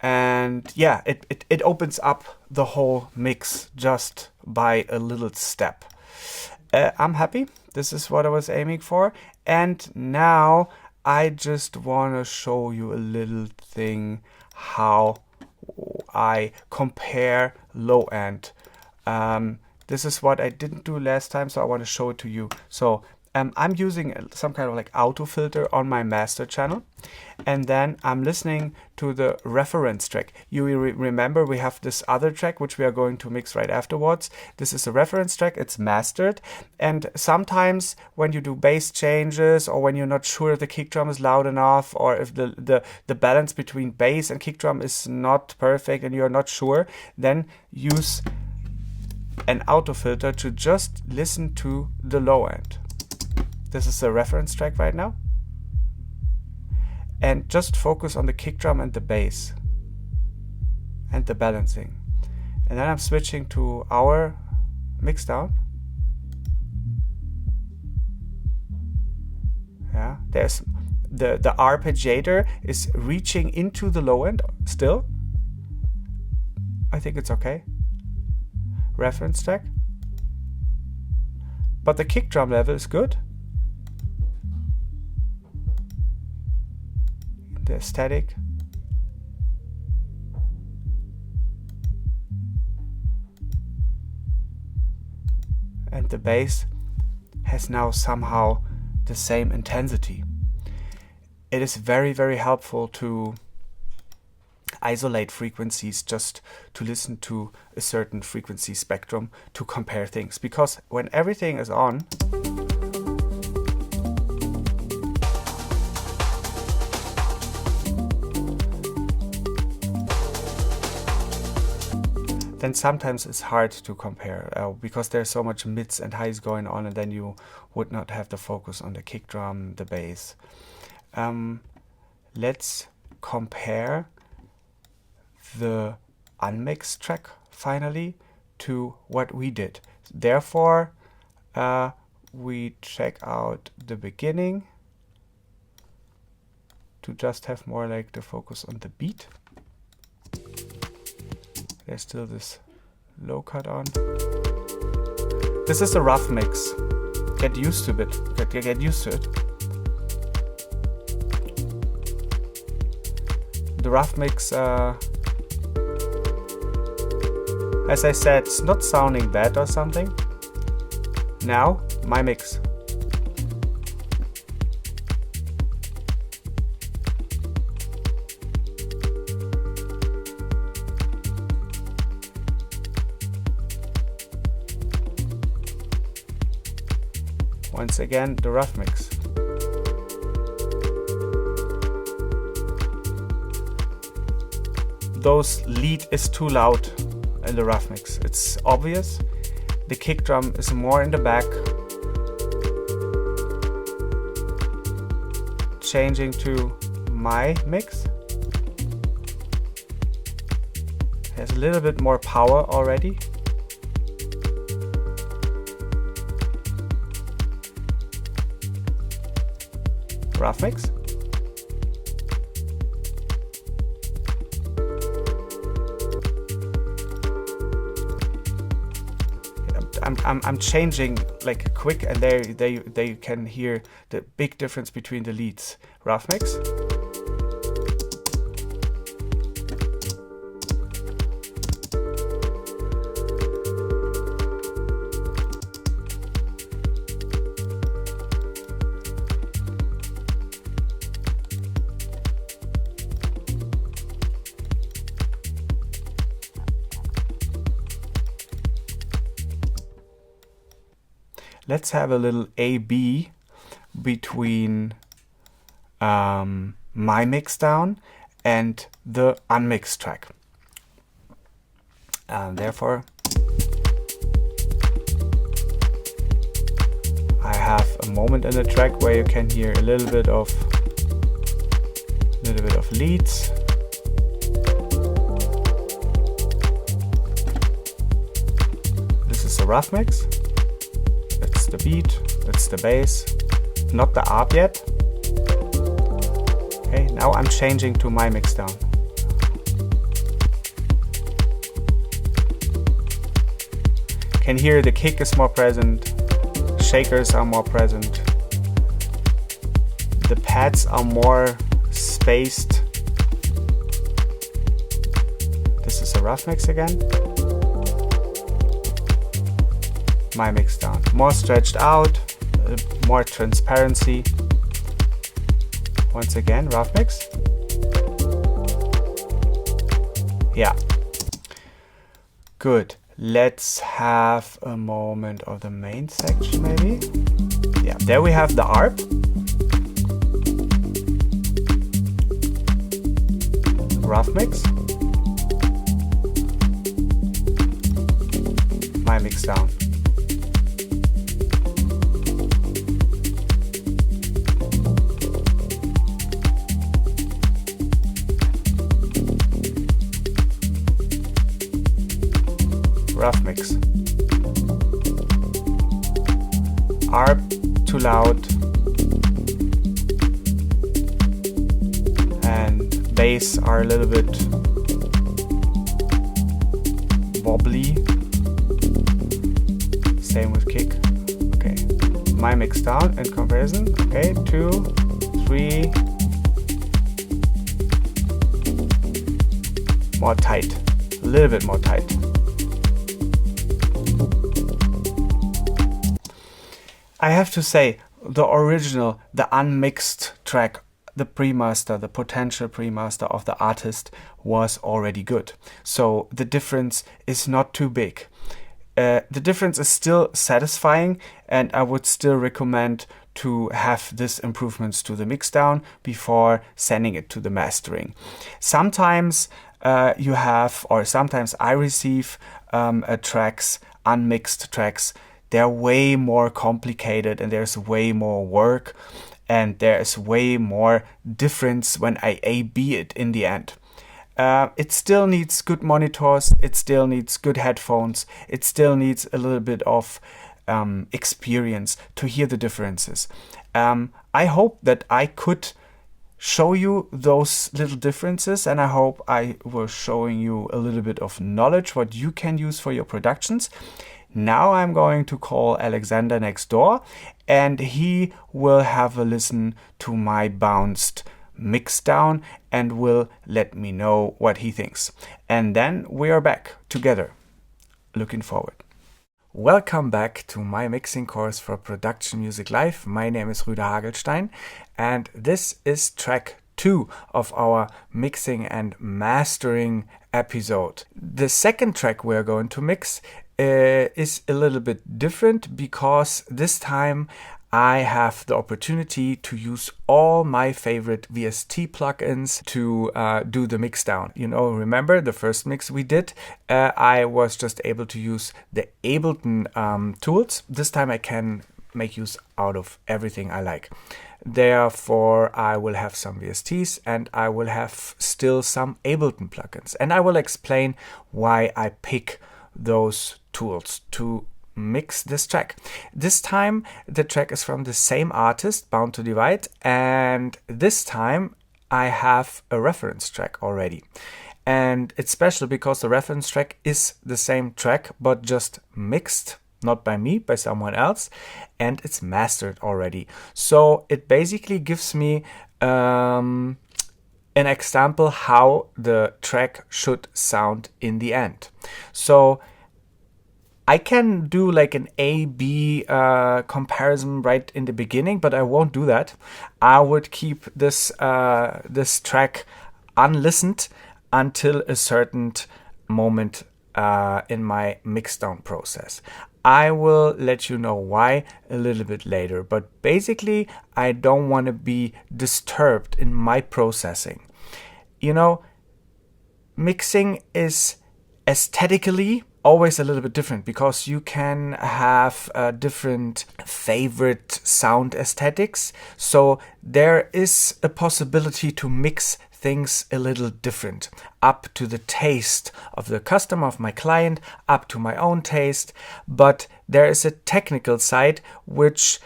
and yeah, it opens up the whole mix just by a little step. I'm happy. This is what I was aiming for. And now I just want to show you a little thing how I compare low end. This is what I didn't do last time, so I want to show it to you. So I'm using some kind of like auto filter on my master channel, and then I'm listening to the reference track. You remember we have this other track which we are going to mix right afterwards. This is a reference track, it's mastered, and sometimes when you do bass changes or when you're not sure if the kick drum is loud enough or if the balance between bass and kick drum is not perfect and you're not sure, then use an auto filter to just listen to the low end. This is the reference track right now. and just focus on the kick drum and the bass and the balancing. And then I'm switching to our mix down. Yeah, there's the arpeggiator is reaching into the low end still. I think it's okay. Reference track. But the kick drum level is good. The static. And the bass has now somehow the same intensity. It is very, very helpful to isolate frequencies, just to listen to a certain frequency spectrum to compare things, because when everything is on, then sometimes it's hard to compare because there's so much mids and highs going on, and then you would not have the focus on the kick drum, the bass. Let's compare the unmixed track finally to what we did. Therefore, we check out the beginning to just have more like the focus on the beat. There's still this low cut on. This is a rough mix. Get used to it. Get used to it. The rough mix, as I said, it's not sounding bad or something. Now, my mix. Once again, the rough mix. Those lead is too loud in the rough mix. It's obvious. The kick drum is more in the back. Changing to my mix. Has a little bit more power already. Rough mix. I'm changing like quick, and there you can hear the big difference between the leads. Rough mix. Let's have a little A/B between my mix down and the unmixed track. Therefore, I have a moment in the track where you can hear a little bit of leads. This is a rough mix. It's the beat, it's the bass, not the ARP yet. Okay, now I'm changing to my mix down. Can hear the kick is more present, shakers are more present, the pads are more spaced. This is a rough mix again. My mix down. More stretched out, more transparency. Once again, rough mix. Yeah. Good. Let's have a moment of the main section maybe. Yeah, there we have the ARP. Rough mix. My mix down. mix. Arp too loud and bass are a little bit wobbly. Same with kick. Okay, my mix down in comparison. Okay, 2, 3. More tight, a little bit more tight. I have to say, the original, the unmixed track, the pre-master, the potential pre-master of the artist was already good. So the difference is not too big. The difference is still satisfying, and I would still recommend to have these improvements to the mixdown before sending it to the mastering. Sometimes you have, or sometimes I receive tracks, unmixed tracks. They're way more complicated and there's way more work and there's way more difference when I A/B it in the end. It still needs good monitors, it still needs good headphones, it still needs a little bit of experience to hear the differences. I hope that I could show you those little differences, and I hope I was showing you a little bit of knowledge what you can use for your productions. Now I'm going to call Alexander next door and he will have a listen to my bounced mixdown and will let me know what he thinks. And then we are back together. Looking forward. Welcome back to my mixing course for Production Music Live. My name is Rüdiger Hagelstein and this is track 2 of our mixing and mastering episode. The second track we're going to mix is a little bit different because this time I have the opportunity to use all my favorite VST plugins to do the mixdown. You know, remember the first mix we did? I was just able to use the Ableton tools. This time I can make use out of everything I like. Therefore, I will have some VSTs and I will have still some Ableton plugins. And I will explain why I pick those tools to mix this track. This time the track is from the same artist, Bound to Divide, and this time I have a reference track already. And it's special because the reference track is the same track but just mixed, not by me, by someone else, and it's mastered already. So it basically gives me an example how the track should sound in the end. So I can do like an A/B comparison right in the beginning, but I won't do that. I would keep this track unlistened until a certain moment in my mixdown process. I will let you know why a little bit later, but basically I don't want to be disturbed in my processing. You know, mixing is aesthetically always a little bit different because you can have different favorite sound aesthetics. So there is a possibility to mix things a little different, up to the taste of the customer, of my client, up to my own taste. But there is a technical side which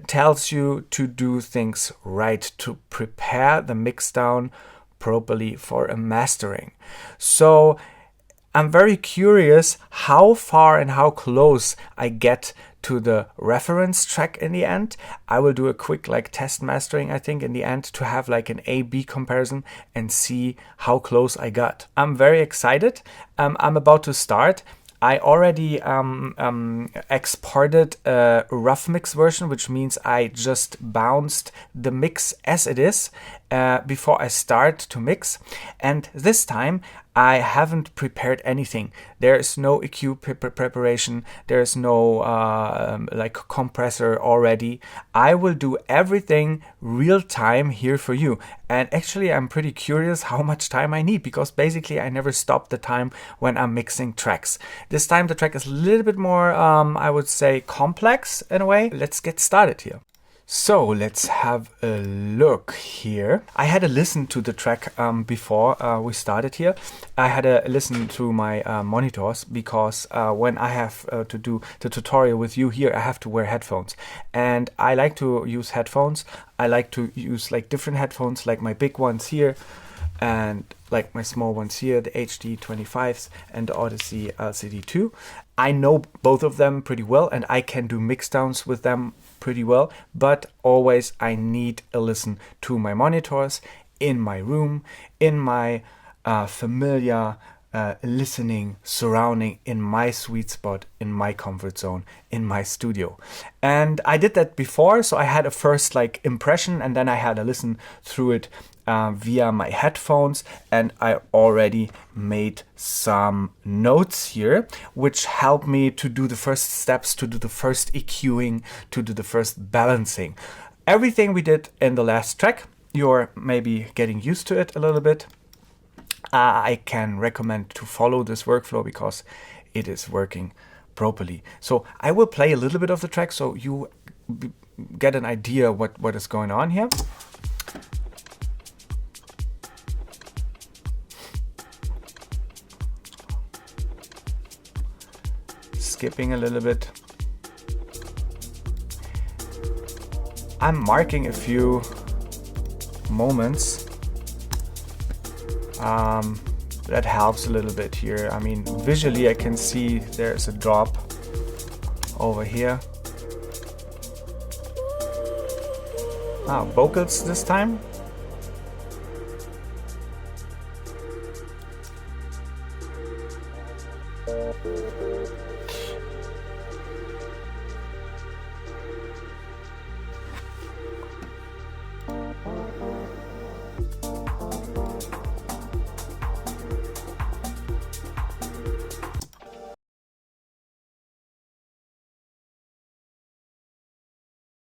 tells you to do things right, to prepare the mixdown properly for a mastering. So I'm very curious how far and how close I get to the reference track in the end. I will do a quick test mastering, I think, in the end to have like an A/B comparison and see how close I got. I'm very excited. I'm about to start. I already exported a rough mix version, which means I just bounced the mix as it is before I start to mix. And this time I haven't prepared anything. There is no EQ preparation. There is no compressor already. I will do everything real time here for you. And actually I'm pretty curious how much time I need because basically I never stop the time when I'm mixing tracks. This time the track is a little bit more, I would say, complex in a way. Let's get started here. So let's have a look here. I had a listen to the track before we started here. I had a listen to my monitors because when I have to do the tutorial with you here, I have to wear headphones. And I like to use headphones. I like to use like different headphones, like my big ones here and like my small ones here, the HD 25s and the Odyssey LCD2. I know both of them pretty well and I can do mixdowns with them pretty well, but always I need a listen to my monitors in my room, in my familiar listening surrounding, in my sweet spot, in my comfort zone, in my studio. And I did that before, so I had a first like impression and then I had a listen through it via my headphones, and I already made some notes here which helped me to do the first steps, to do the first EQing, to do the first balancing. Everything we did in the last track, you're maybe getting used to it a little bit. I can recommend to follow this workflow because it is working properly. So I will play a little bit of the track so you get an idea what is going on here. Skipping a little bit. I'm marking a few moments. That helps a little bit here. I mean, visually I can see there's a drop over here. Vocals this time.